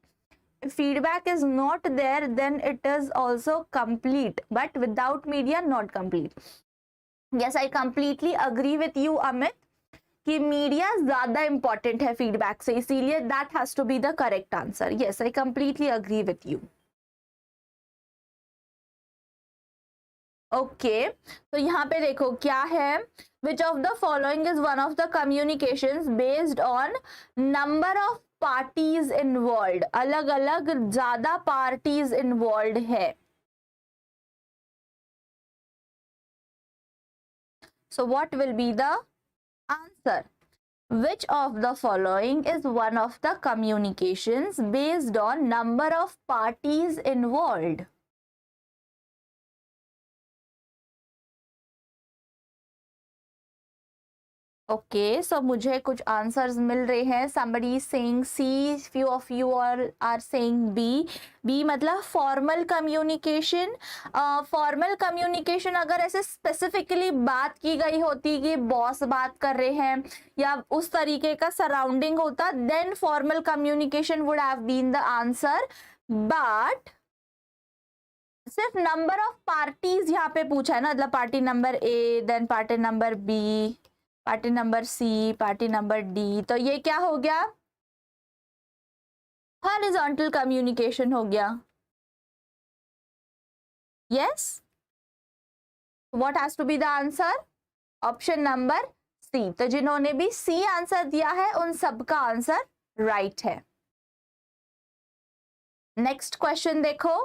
If feedback is not there, then it is also complete, but without media, not complete. Yes, I completely agree with you, Amit, कि media ज्यादा important है feedback से, इसीलिए that has to be the correct answer. Yes, I completely agree with you. Okay, तो यहाँ पे देखो क्या है. Which of the following is one of the communications based on number of parties involve. अलग अलग ज्यादा पार्टीज इन्वॉल्व है. सो what will be the answer. Which of the following is one of the communications based on number of parties involved? Okay, so मुझे कुछ answers मिल रहे हैं. somebody is saying C, few of you are saying B. B मतलब formal communication. Formal communication अगर ऐसे specifically बात की गई होती कि बॉस बात कर रहे हैं या उस तरीके का सराउंडिंग होता, then formal communication would have been the answer. But सिर्फ नंबर ऑफ पार्टीज यहाँ पे पूछा है ना, मतलब party number A, then party number B, party number C, party number D. तो ये क्या हो गया, हॉरिजॉन्टल कम्युनिकेशन हो गया. Yes, what has to be the answer? Option number C. तो जिन्होंने भी सी आंसर दिया है उन सबका आंसर राइट है। नेक्स्ट क्वेश्चन देखो,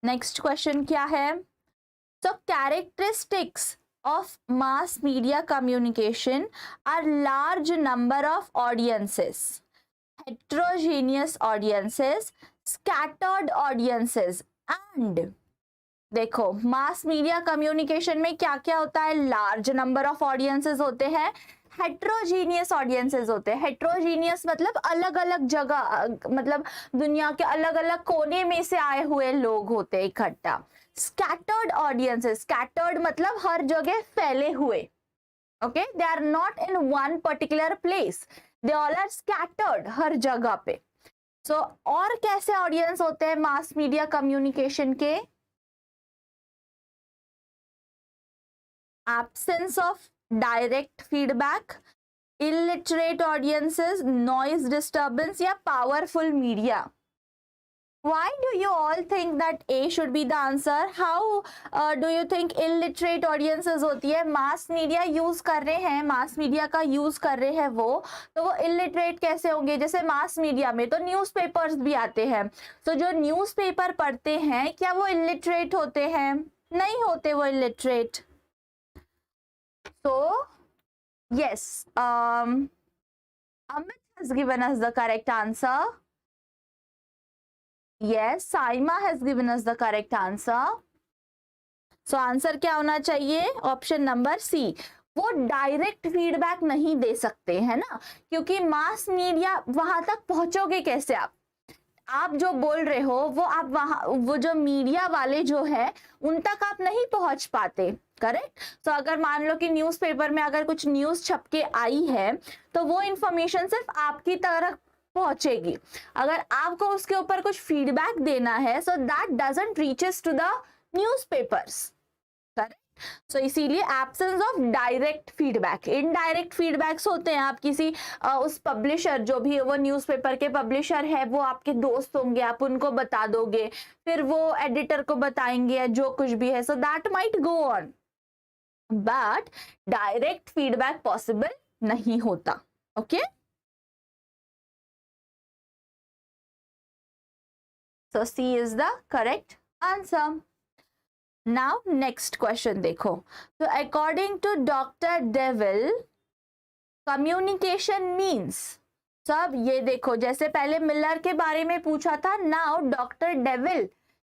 नेक्स्ट क्वेश्चन क्या है? So characteristics of mass media communication are large number of audiences, heterogeneous audiences, scattered audiences and देखो मास मीडिया कम्युनिकेशन में क्या क्या होता है? लार्ज नंबर ऑफ ऑडियंसेस होते हैं, हेट्रोजीनियस ऑडियंसेस होते हैं। हेट्रोजीनियस मतलब अलग अलग जगह, मतलब दुनिया के अलग अलग कोने में से आए हुए लोग होते हैं इकट्ठा। स्कैटर्ड ऑडियंसेस, स्कैटर्ड मतलब हर जगह फैले हुए, okay, they are not in one particular place, they all are scattered, हर जगह पे। सो और कैसे ऑडियंस होते हैं मास मीडिया कम्युनिकेशन के? absence of direct feedback, illiterate audiences, noise disturbance या powerful media. Why do you all think that A should be the answer? How do you think illiterate audiences होती है? Mass media use कर रहे हैं, mass media का use कर रहे हैं वो, तो वो illiterate कैसे होंगे? जैसे मास मीडिया में तो न्यूज़पेपर्स भी आते हैं, तो जो न्यूज़पेपर पढ़ते हैं क्या वो illiterate होते हैं? नहीं होते वो illiterate। So yes, Amit has given us the correct answer. Yes, Saima has given us the correct answer. So answer क्या होना चाहिए? Option number C. वो डायरेक्ट फीडबैक नहीं दे सकते है ना, क्योंकि मास मीडिया वहां तक पहुंचोगे कैसे आप जो बोल रहे हो वो आप वहां, वो जो मीडिया वाले जो है उन तक आप नहीं पहुंच पाते, करेक्ट? तो अगर मान लो कि न्यूज़पेपर में अगर कुछ न्यूज़ छप के आई है तो वो इंफॉर्मेशन सिर्फ आपकी तरफ पहुंचेगी। अगर आपको उसके ऊपर कुछ फीडबैक देना है, so that doesn't reaches to the newspapers, correct? So इसीलिए absence of direct feedback. Indirect feedbacks होते हैं, आप किसी उस पब्लिशर, जो भी वो न्यूज़पेपर के पब्लिशर है, वो आपके दोस्त होंगे, आप उनको बता दोगे, फिर वो एडिटर को बताएंगे या जो कुछ भी है, so that might go on, but direct feedback possible नहीं होता। Okay, so C is the correct answer. Now next question देखो, तो according to doctor Devil communication means, सब ये देखो, जैसे पहले मिलर के बारे में पूछा था, नाउ डॉक्टर डेविल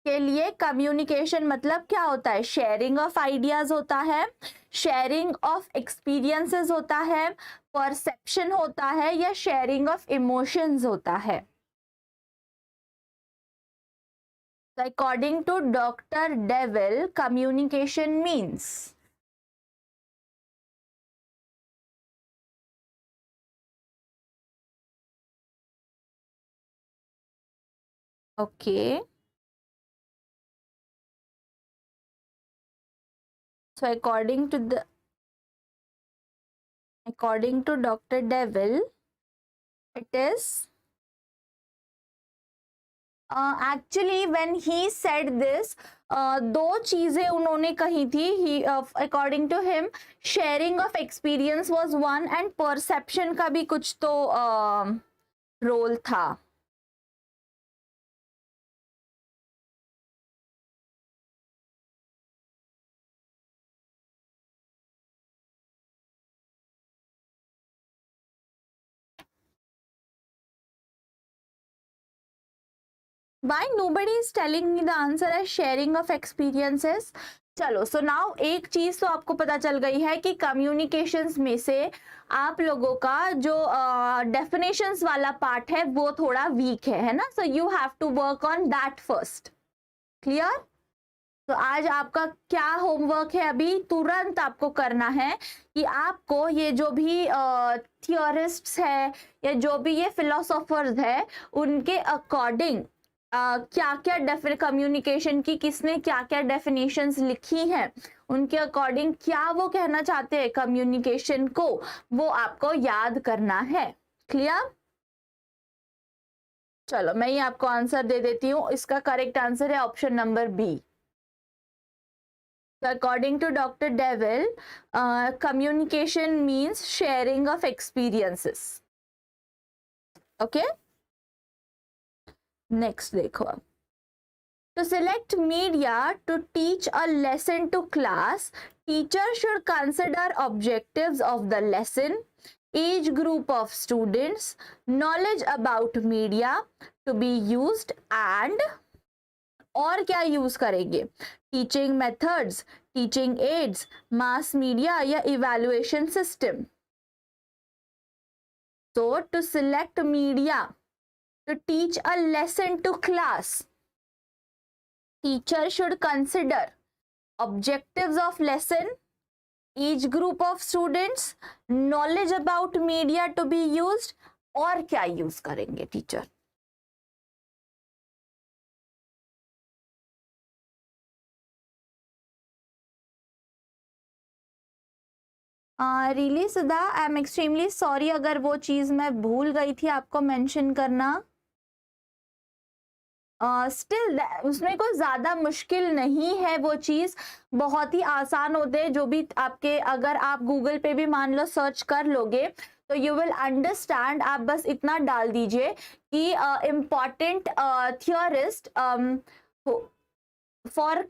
के लिए कम्युनिकेशन मतलब क्या होता है? शेयरिंग ऑफ आइडियाज होता है, शेयरिंग ऑफ एक्सपीरियंसेस होता है, परसेप्शन होता है, या शेयरिंग ऑफ इमोशंस होता है? So according to Dr. Devil, communication means, okay. So according to Dr. Devil, it is actually when he said this, दो चीजें उन्होंने कही थी। He according to him sharing of experience was one and perception का भी कुछ तो role था। Why nobody is telling me the answer as sharing of experiences? चलो, सो नाउ एक चीज तो आपको पता चल गई है कि कम्युनिकेशंस में से आप लोगों का जो डेफिनेशंस वाला पार्ट है वो थोड़ा वीक है ना? So you have to work on that first. Clear? तो आज आपका क्या होमवर्क है? अभी तुरंत आपको करना है कि आपको ये जो भी थियोरिस्ट्स है या जो भी ये फिलोसोफर्स है उनके अकॉर्डिंग क्या क्या कम्युनिकेशन की किसने क्या क्या डेफिनेशंस लिखी हैं, उनके अकॉर्डिंग क्या वो कहना चाहते हैं कम्युनिकेशन को, वो आपको याद करना है। क्लियर? चलो मैं ही आपको आंसर दे देती हूँ। इसका करेक्ट आंसर है option number B. So according to Dr. Devil, communication means sharing of experiences. Okay. Next देखो अब. To select media to teach a lesson to class, teacher should consider objectives of the lesson, age group of students, knowledge about media to be used and और क्या use करेंगे, teaching methods, teaching aids, mass media या evaluation system. So to select media to teach a lesson to class, teacher should consider objectives of lesson, age group of students, knowledge about media to be used और क्या use करेंगे teacher. Really Sudha, I am extremely sorry अगर वो चीज़ मैं भूल गई थी आपको मेंशन करना. स्टिल उसमें कोई ज़्यादा मुश्किल नहीं है, वो चीज़ बहुत ही आसान होते हैं. जो भी आपके, अगर आप गूगल पे भी मान लो सर्च कर लोगे तो यू विल अंडरस्टैंड. आप बस इतना डाल दीजिए कि important theorist for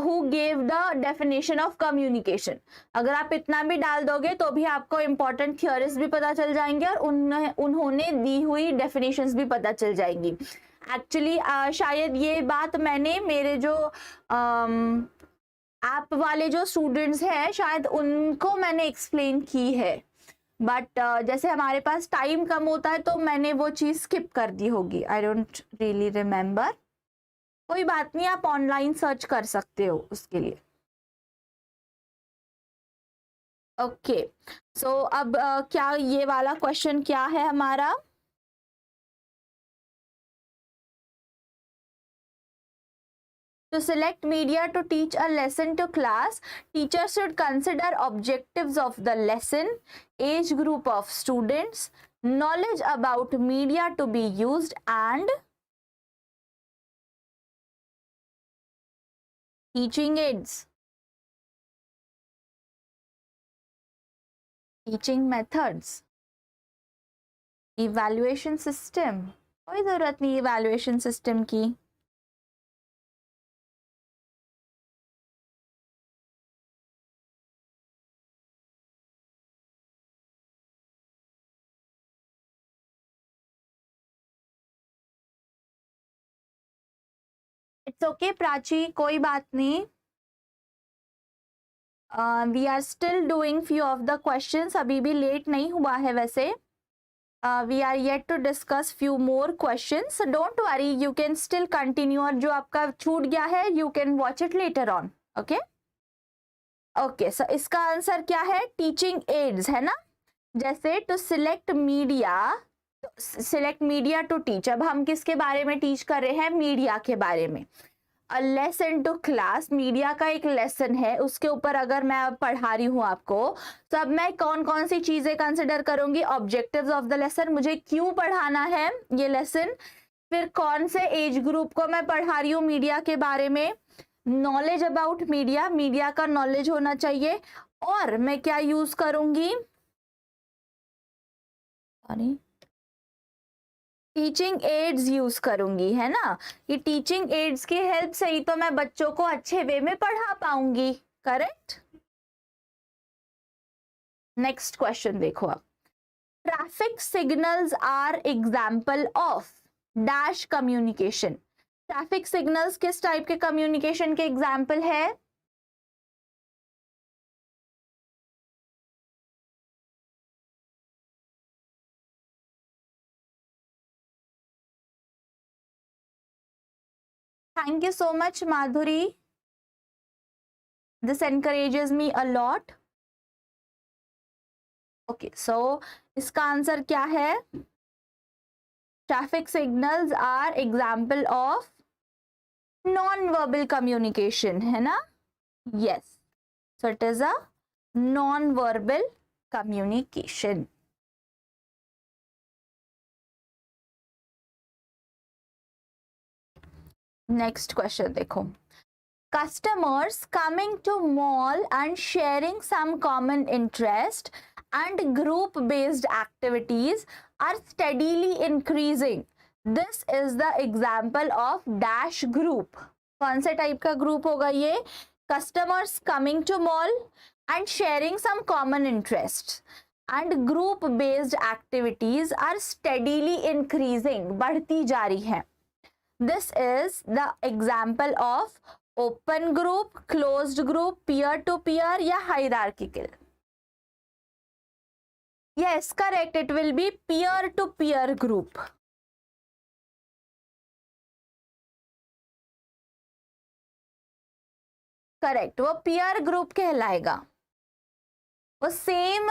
who gave the definition of communication. अगर आप इतना भी डाल दोगे तो भी आपको इम्पोर्टेंट थियोरिस्ट भी पता चल जाएंगे और उन्होंने दी हुई डेफिनेशंस भी पता चल जाएंगी. एक्चुअली शायद ये बात मैंने मेरे जो ऐप वाले जो स्टूडेंट्स हैं शायद उनको मैंने एक्सप्लेन की है, बट जैसे हमारे पास टाइम कम होता है तो मैंने वो चीज़ स्किप कर दी होगी. I don't really remember. कोई बात नहीं, आप ऑनलाइन सर्च कर सकते हो उसके लिए. ओके सो अब क्या ये वाला क्वेश्चन क्या है हमारा. To select media to teach a lesson to class, teacher should consider objectives of the lesson, age group of students, knowledge about media to be used and teaching aids, teaching methods, evaluation system. कोई ज़रूरत नहीं evaluation system की. It's okay Prachi, कोई बात नहीं. We are still doing few of the questions. अभी भी late नहीं हुआ है वैसे. We are yet to discuss few more questions. Don't worry, you can still continue. और जो आपका छूट गया है you can watch it later on. Okay okay so इसका आंसर क्या है, टीचिंग एड्स है ना. जैसे to select media to teach. अब हम किसके बारे में टीच कर रहे हैं, मीडिया के बारे में. A lesson to class, media का एक लेसन है, उसके ऊपर अगर मैं पढ़ा रही हूँ आपको तो अब मैं कौन कौन सी चीजें कंसिडर करूंगी, ऑब्जेक्टिव्स ऑफ द लेसन, मुझे क्यों पढ़ाना है ये लेसन, फिर कौन से एज ग्रुप को मैं पढ़ा रही हूँ मीडिया के बारे में, नॉलेज अबाउट मीडिया, मीडिया का नॉलेज होना चाहिए, और मैं क्या यूज करूंगी, टीचिंग एड्स यूज करूंगी, है ना. ये टीचिंग एड्स की हेल्प से ही तो मैं बच्चों को अच्छे वे में पढ़ा पाऊंगी. करेक्ट. नेक्स्ट क्वेश्चन देखो आप. Traffic signals are example of dash communication. Traffic signals किस टाइप के कम्युनिकेशन के एग्जाम्पल है. Thank you so much, Madhuri. This encourages me a lot. Okay, so इसका आंसर क्या है, traffic signals are example of non-verbal communication, है ना. Yes, so it is a non-verbal communication. Next question देखो. customers coming to mall and sharing some common interest and group based activities are steadily increasing. This is the example of dash group. कौन से type का group होगा ये? Customers coming to mall and sharing some common interests and group based activities are steadily increasing, बढ़ती जा रही है. This is the example of open group, closed group, peer to peer या hierarchical. Yes, correct, it will be peer to peer group. Correct, वो peer group कहलाएगा. वो same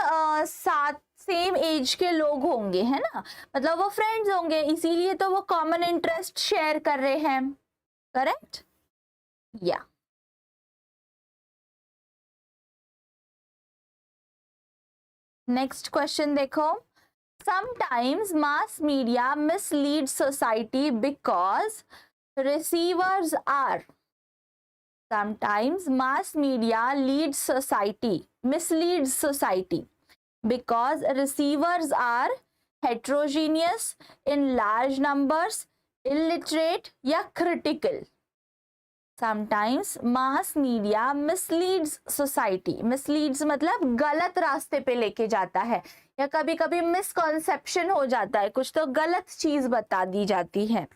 as के लोग होंगे, है ना, मतलब वो फ्रेंड्स होंगे, इसीलिए तो वो कॉमन इंटरेस्ट शेयर कर रहे हैं. करेक्ट या. नेक्स्ट क्वेश्चन देखो. Sometimes mass media mislead society because receivers are. Sometimes mass media misleads society because receivers are heterogeneous, in large numbers, illiterate या critical. Sometimes mass media misleads society. Misleads मतलब गलत रास्ते पे लेके जाता है या कभी कभी मिसकॉन्सेप्शन हो जाता है, कुछ तो गलत चीज बता दी जाती है,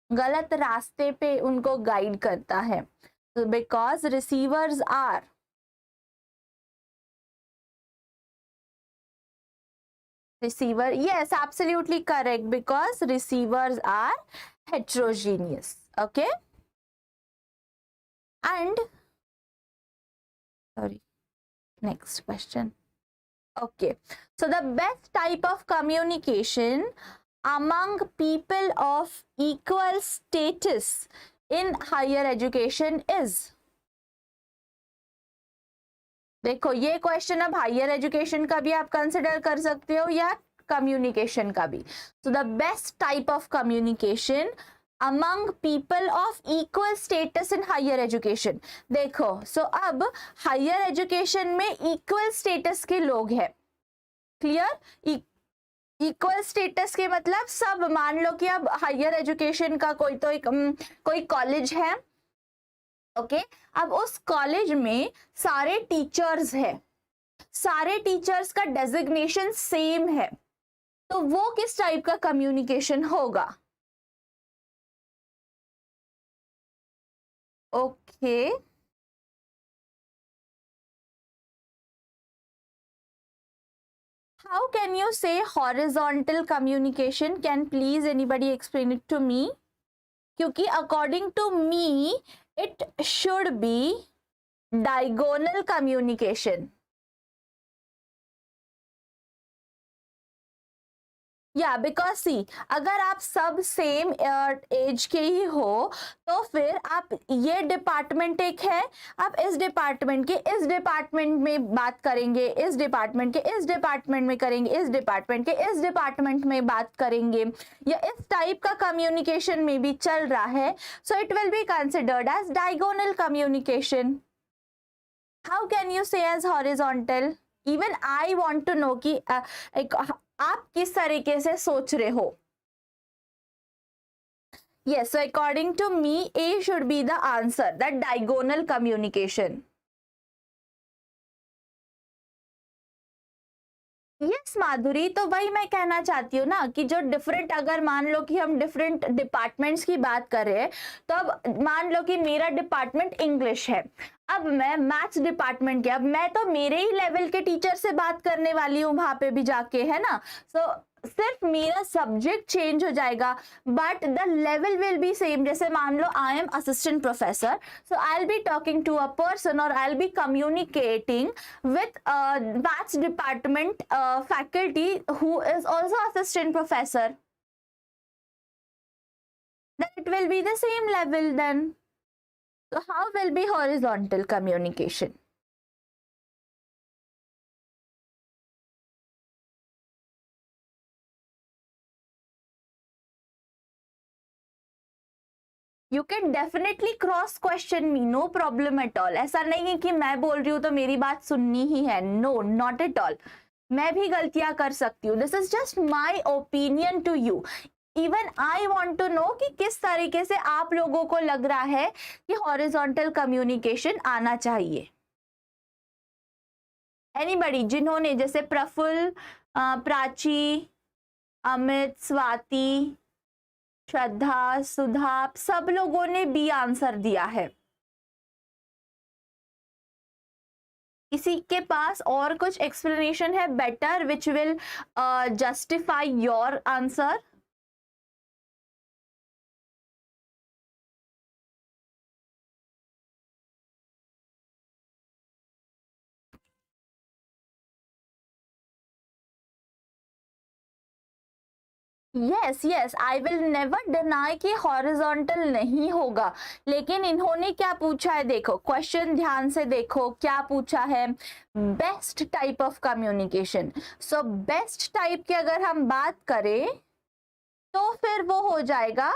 गलत रास्ते पे उनको गाइड करता है. तो because receivers are receiver, yes, absolutely correct, because receivers are heterogeneous. Okay, and sorry, next question. Okay, so the best type of communication among people of equal status in higher education is. देखो ये question अब higher education का भी आप consider कर सकते हो या कम्युनिकेशन का भी. So the best type of communication among people of equal status in higher education. देखो सो अब हायर एजुकेशन में इक्वल स्टेटस के लोग हैं. क्लियर? इक्वल स्टेटस के मतलब सब, मान लो कि अब हायर एजुकेशन का कोई कॉलेज है. ओके, अब उस कॉलेज में सारे टीचर्स हैं, सारे टीचर्स का डेजिग्नेशन सेम है, तो वो किस टाइप का कम्युनिकेशन होगा? Okay, how can you say horizontal communication? Can please anybody explain it to me? क्योंकि according to me it should be diagonal communication. या बिकॉज सी, अगर आप सब सेम एज के ही हो तो फिर आप ये डिपार्टमेंट एक है, आप इस डिपार्टमेंट के इस डिपार्टमेंट में बात करेंगे, इस डिपार्टमेंट के इस डिपार्टमेंट में करेंगे, इस डिपार्टमेंट के इस डिपार्टमेंट में बात करेंगे, या इस टाइप का कम्युनिकेशन में भी चल रहा है. So it will be considered as diagonal communication. How can you say as horizontal? Even I want to know कि आप किस तरीके से सोच रहे हो. Yes, so according to me, A should be the answer, that diagonal communication. Yes Madhuri, तो वही मैं कहना चाहती हूँ ना कि जो डिफरेंट, अगर मान लो कि हम डिफरेंट डिपार्टमेंट्स की बात कर रहे हैं, तो अब मान लो कि मेरा डिपार्टमेंट इंग्लिश है, अब मैं मैथ्स डिपार्टमेंट के, अब मैं तो मेरे ही लेवल के टीचर से बात करने वाली हूँ वहां पे भी जाके, है ना. सो सिर्फ मेरा सब्जेक्ट चेंज हो जाएगा but the level will be same. जैसे मान लो I am assistant professor, so I will be talking to a person और I will be communicating with maths department faculty who is also assistant professor. Then it will be the same level then. So how will be horizontal communication? You can definitely cross question me, no problem at all. ऐसा नहीं है कि मैं बोल रही हूँ तो मेरी बात सुननी ही है, नो नॉट एट ऑल। मैं भी गलतियां कर सकती हूँ, this is just my opinion to you. Even I want to know कि किस तरीके से आप लोगों को लग रहा है कि हॉरिजॉन्टल कम्युनिकेशन आना चाहिए। एनीबडी जिन्होंने, जैसे प्रफुल्ल, प्राची, अमित, स्वाति, श्रद्धा, सुधा, सब लोगों ने बी आंसर दिया है। किसी के पास और कुछ एक्सप्लेनेशन है better which will justify your answer? Yes yes, I will never deny कि हॉरिजॉन्टल नहीं होगा, लेकिन इन्होंने क्या पूछा है, देखो क्वेश्चन ध्यान से देखो क्या पूछा है, best type of communication. So best type की अगर हम बात करें तो फिर वो हो जाएगा,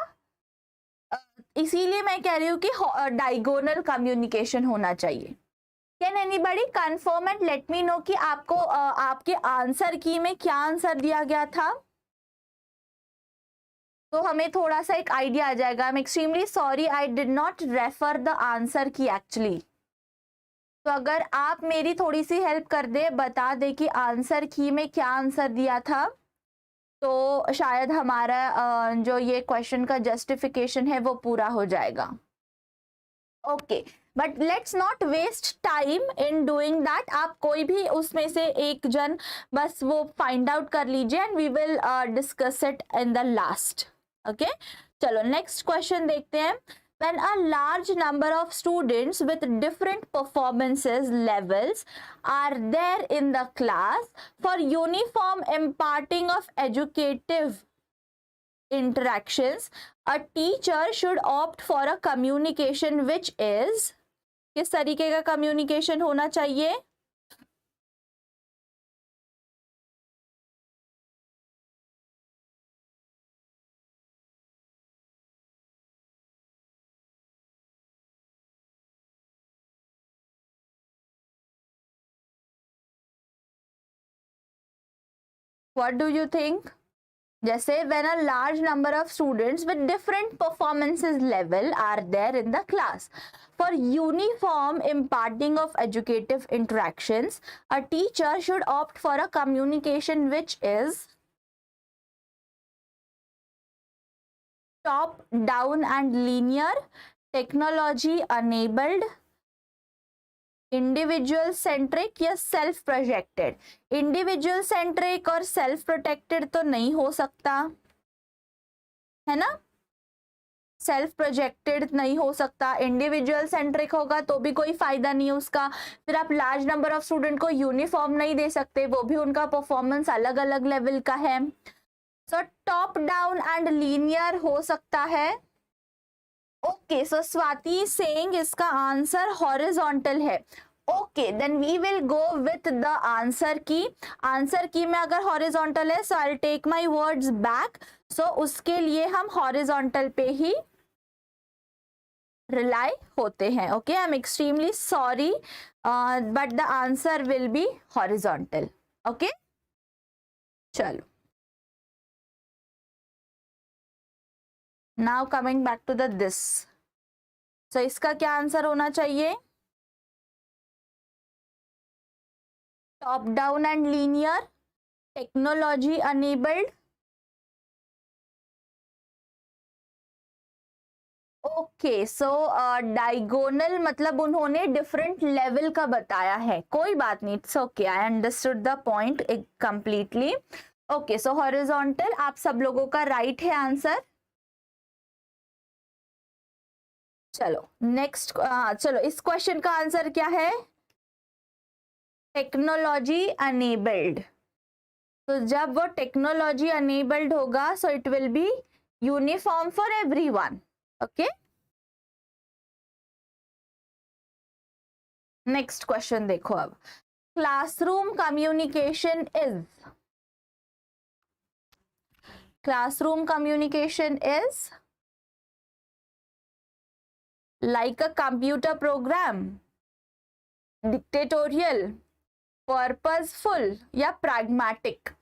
इसीलिए मैं कह रही हूँ कि डायगोनल कम्युनिकेशन होना चाहिए। Can anybody confirm and let me no कि आपको आपके आंसर की में क्या आंसर दिया गया था, तो हमें थोड़ा सा एक आइडिया आ जाएगा। आई am extremely sorry, I did not refer the answer की एक्चुअली। तो अगर आप मेरी थोड़ी सी हेल्प कर दे, बता दे कि आंसर की में क्या आंसर दिया था, तो शायद हमारा जो ये क्वेश्चन का जस्टिफिकेशन है वो पूरा हो जाएगा। Okay, but let's not waste time in doing that. आप कोई भी उसमें से एक जन बस वो फाइंड आउट कर लीजिए and we will discuss it in the last. Okay, चलो नेक्स्ट क्वेश्चन देखते हैं। When a large number of students with different performances levels are there in the class for uniform imparting of educative interactions, a teacher should opt for a communication which is, किस तरीके का communication होना चाहिए? What do you think? जैसे when a large number of students with different performances level are there in the class, for uniform imparting of educative interactions, a teacher should opt for a communication which is top down and linear, technology enabled, individual centric या self projected. Individual centric और self protected तो नहीं हो सकता है ना, self projected नहीं हो सकता। इंडिविजुअल सेंट्रिक होगा तो भी कोई फायदा नहीं है उसका। फिर आप लार्ज नंबर ऑफ स्टूडेंट को यूनिफॉर्म नहीं दे सकते, वो भी उनका परफॉर्मेंस अलग अलग लेवल का है। So top down and linear हो सकता है। ओके, सो स्वाति सेइंग इसका आंसर हॉरिजॉन्टल है। Okay, then we will go with the answer key. Answer key में अगर हॉरिजॉन्टल है, so I will take my words back. सो उसके लिए हम हॉरिजॉन्टल पे ही रिलाई होते हैं। Okay, I am extremely sorry, but the answer will be horizontal. Okay, चलो now coming back to the this. सो इसका क्या आंसर होना चाहिए? Top down and linear, technology enabled. Okay, so diagonal मतलब उन्होंने डिफरेंट लेवल का बताया है। कोई बात नहीं, it's okay, I understood the point completely. Okay, so horizontal आप सब लोगों का राइट है आंसर। चलो नेक्स्ट, चलो इस क्वेश्चन का आंसर क्या है? Technology enabled. तो जब वो टेक्नोलॉजी अनेबल्ड होगा, सो it will be uniform for everyone. Okay, next question देखो अब। Classroom communication is, classroom communication is like a computer program, dictatorial, purposeful या pragmatic?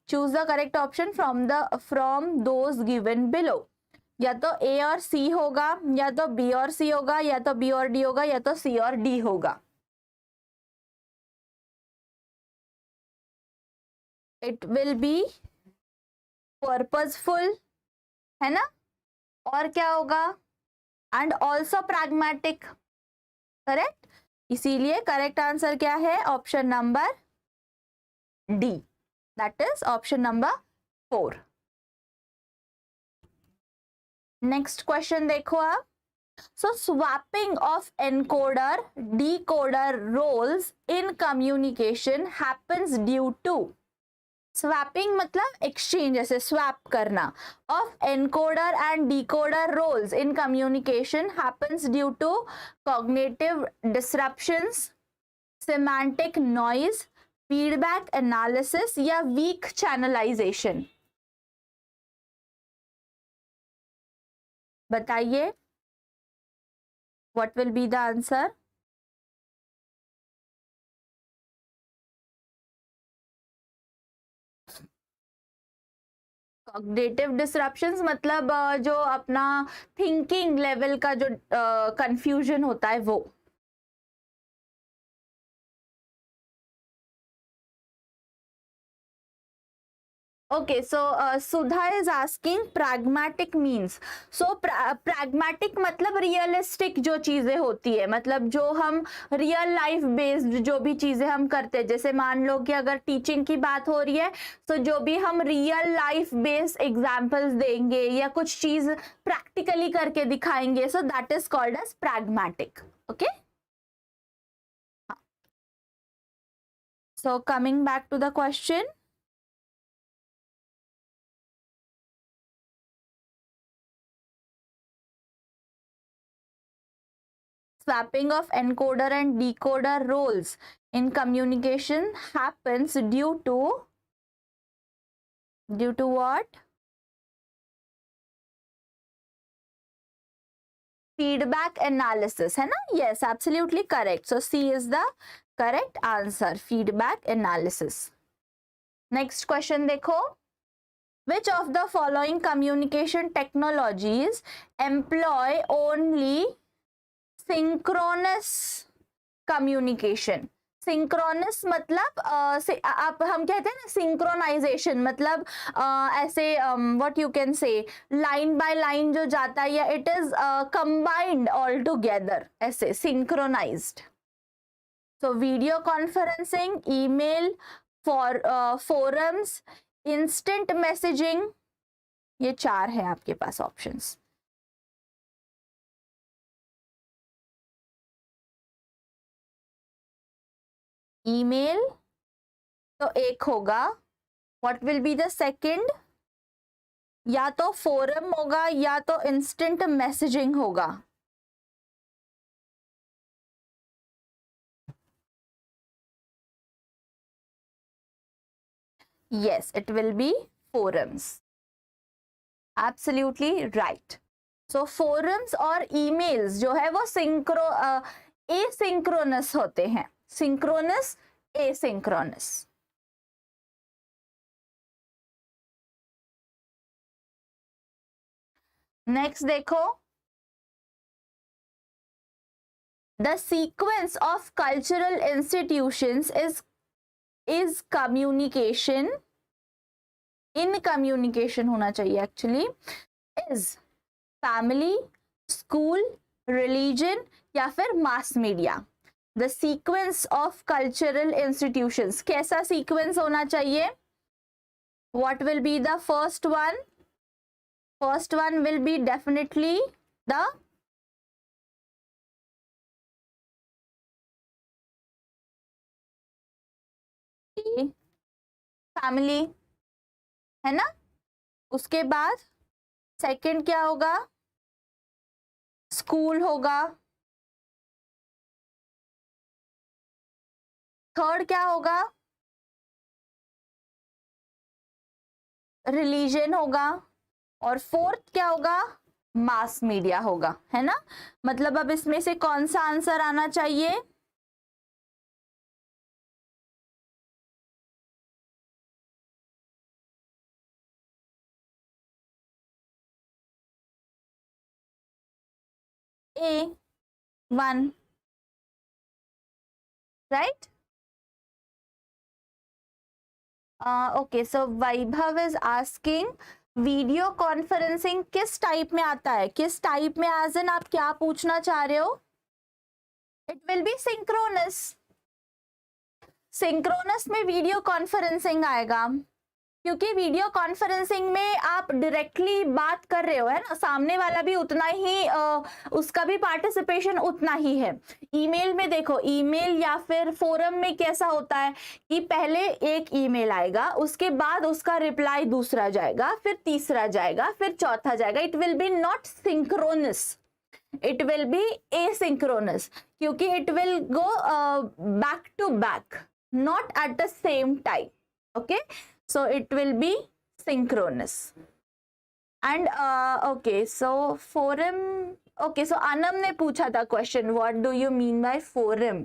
Choose the correct option from those given below. या तो A और C होगा, या तो B और C होगा, या तो B और D होगा, या तो C और D होगा. It will be purposeful, है ना? और क्या होगा? And also pragmatic. करेक्ट? इसीलिए करेक्ट आंसर क्या है? Option number D, that is option number 4. Next question देखो आप. So swapping of encoder decoder roles in communication happens due to. Swapping मतलब एक्सचेंज, ऐसे स्वैप करना, of encoder and decoder roles in communication happens due to cognitive disruptions, semantic noise, feedback analysis या weak channelization. बताइए, what will be the answer? Cognitive disruptions मतलब जो अपना thinking level का जो कंफ्यूजन होता है वो. Okay, so Sudha is asking pragmatic means. So pragmatic मतलब रियलिस्टिक जो चीजें होती है, मतलब जो हम रियल लाइफ बेस्ड जो भी चीजें हम करते हैं, जैसे मान लो कि अगर टीचिंग की बात हो रही है तो जो भी हम रियल लाइफ बेस्ड एग्जांपल्स देंगे या कुछ चीज प्रैक्टिकली करके दिखाएंगे, so that is called as pragmatic. Okay, so coming back to the question. Swapping of encoder and decoder roles in communication happens due to what? Feedback analysis, है ना? Yes, absolutely correct. So C is the correct answer. Feedback analysis. Next question देखो. Which of the following communication technologies employ only synchronous communication? Synchronous मतलब आप हम कहते हैं ना synchronization, मतलब ऐसे what you can say line by line जो जाता है, या it is combined all together, ऐसे synchronized. So video conferencing, email, forums, instant messaging, ये 4 है आपके पास ऑप्शंस. ईमेल तो एक होगा, what will be the second? या तो फोरम होगा या तो इंस्टेंट मैसेजिंग होगा. yes, it will be forums. Absolutely right. So forums और emails जो है वो asynchronous होते हैं. synchronous, asynchronous. Next देखो, the sequence of cultural institutions is communication, in communication होना चाहिए actually, is family, school, religion या फिर mass media. The sequence of cultural institutions, कैसा sequence होना चाहिए? What will be the first one? First one will be definitely the family, है ना? उसके बाद सेकंड क्या होगा? स्कूल होगा. थर्ड क्या होगा? रिलीजन होगा और फोर्थ क्या होगा, मास मीडिया होगा, है ना। मतलब अब इसमें से कौन सा आंसर आना चाहिए, ए 1, right. Okay, so Vaibhav is asking video conferencing किस टाइप में आता है, किस टाइप में, एज इन आप क्या पूछना चाह रहे हो। It will B synchronous, synchronous में वीडियो कॉन्फ्रेंसिंग आएगा, क्योंकि वीडियो कॉन्फ्रेंसिंग में आप डायरेक्टली बात कर रहे हो, है ना, सामने वाला भी उतना ही उसका भी पार्टिसिपेशन उतना ही है। ईमेल में देखो, ईमेल या फिर फोरम में कैसा होता है कि पहले एक ईमेल आएगा, उसके बाद उसका रिप्लाई दूसरा जाएगा, फिर तीसरा जाएगा, फिर चौथा जाएगा। It will be not synchronous, it will be asynchronous, क्योंकि it will go back to back, not at the same time. Okay, so it will be synchronous. And okay, so forum, okay, so Anam ne pucha tha question, what do you mean by forum?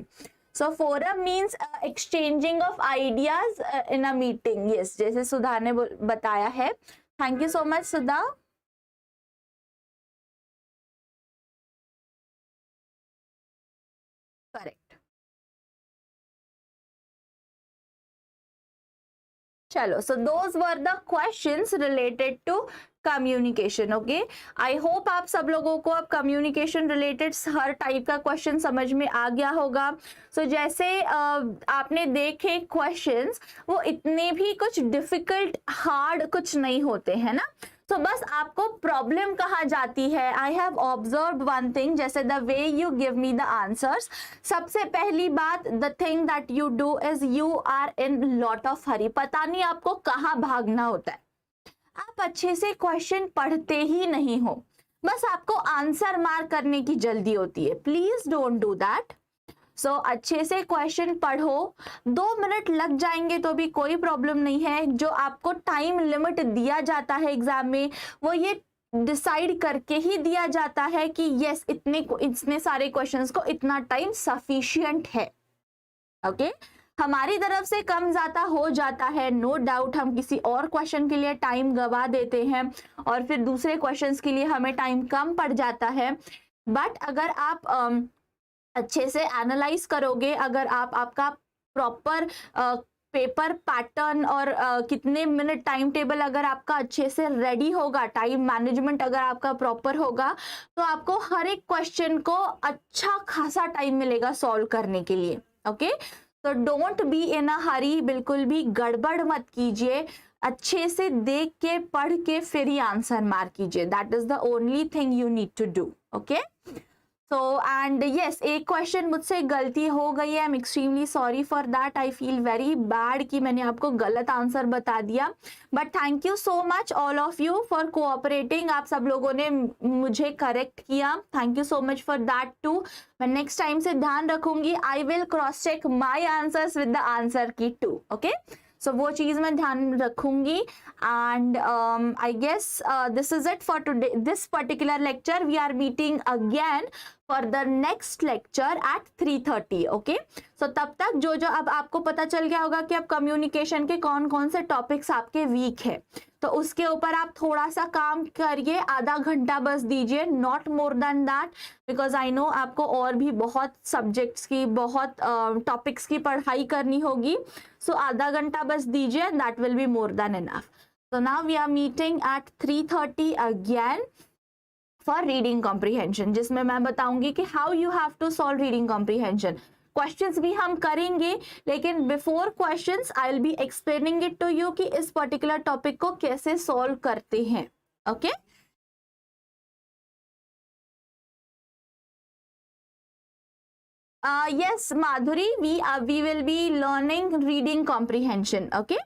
So forum means exchanging of ideas in a meeting. Yes, जैसे सुधा ने बताया है। Thank you so much Sudha. Correct. चलो, so those were the questions related to communication. Okay, I hope आप सब लोगों को अब कम्युनिकेशन रिलेटेड हर टाइप का क्वेश्चन समझ में आ गया होगा। सो जैसे आपने देखे क्वेश्चंस, वो इतने भी कुछ डिफिकल्ट हार्ड कुछ नहीं होते हैं ना। तो बस आपको प्रॉब्लम कहाँ जाती है, I have observe one thing, जैसे the way you give me the answers. सबसे पहली बात, the thing that you do is you are in lot of hurry. पता नहीं आपको कहाँ भागना होता है, आप अच्छे से क्वेश्चन पढ़ते ही नहीं हो, बस आपको आंसर मार करने की जल्दी होती है। Please don't do that. So अच्छे से क्वेश्चन पढ़ो, 2 मिनट लग जाएंगे तो भी कोई प्रॉब्लम नहीं है। जो आपको टाइम लिमिट दिया जाता है एग्जाम में, वो ये डिसाइड करके ही दिया जाता है कि यस, इतने सारे क्वेश्चंस को इतना टाइम सफिशिएंट है। ओके, हमारी तरफ से कम ज्यादा हो जाता है, नो डाउट। हम किसी और क्वेश्चन के लिए टाइम गवा देते हैं और फिर दूसरे क्वेश्चंस के लिए हमें टाइम कम पड़ जाता है। बट अगर आप अच्छे से एनालाइज करोगे, अगर आप आपका प्रॉपर पेपर पैटर्न और कितने मिनट टाइम टेबल अगर आपका अच्छे से रेडी होगा, टाइम मैनेजमेंट अगर आपका प्रॉपर होगा, तो आपको हर एक क्वेश्चन को अच्छा खासा टाइम मिलेगा सॉल्व करने के लिए। ओके, तो डोंट बी इन अ हरी, बिल्कुल भी गड़बड़ मत कीजिए, अच्छे से देख के पढ़ के फिर ही आंसर मार कीजिए। That is the only thing you need to do. Okay, so and yes, एक क्वेश्चन मुझसे गलती हो गई है, I am extremely sorry for that. I feel very bad कि मैंने आपको गलत आंसर बता दिया, but thank you so much all of you for cooperating. आप सब लोगों ने मुझे करेक्ट किया, thank you so much for that too. मैं नेक्स्ट टाइम से ध्यान रखूंगी, I will cross check my answers with the answer key too. Okay, so वो चीज मैं ध्यान रखूंगी। And I guess this is it for today, this particular lecture. We are meeting again for the next lecture at 3:30। Okay, so तब तक जो अब आपको पता चल गया होगा कि अब कम्युनिकेशन के कौन कौन से टॉपिक्स आपके वीक है, तो उसके ऊपर आप थोड़ा सा काम करिए, आधा घंटा बस दीजिए, not more than that, because I know आपको और भी बहुत सब्जेक्ट्स की, बहुत टॉपिक्स की पढ़ाई करनी होगी। सो आधा घंटा बस दीजिए, that will be more than enough. So now we are meeting at 3:30 again for reading comprehension, जिसमें मैं बताऊंगी कि how you have to solve reading comprehension। Questions भी हम करेंगे, लेकिन before questions I will be explaining it to you कि इस पर्टिकुलर टॉपिक को कैसे सॉल्व करते हैं। ओके, yes Madhuri, we will be learning reading comprehension। okay,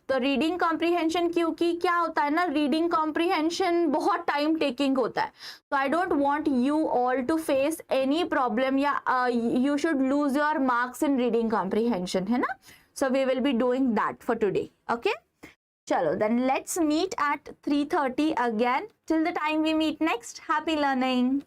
तो रीडिंग कॉम्प्रीहेंशन, क्योंकि क्या होता है ना, रीडिंग कॉम्प्रीहेंशन बहुत टाइम टेकिंग होता है, तो I don't want you all to face any problem या you should lose your marks in reading comprehension, है ना। So we will be doing that for today. Okay, Chalo, then let's meet at 3:30 again. Till the time we meet next, happy learning.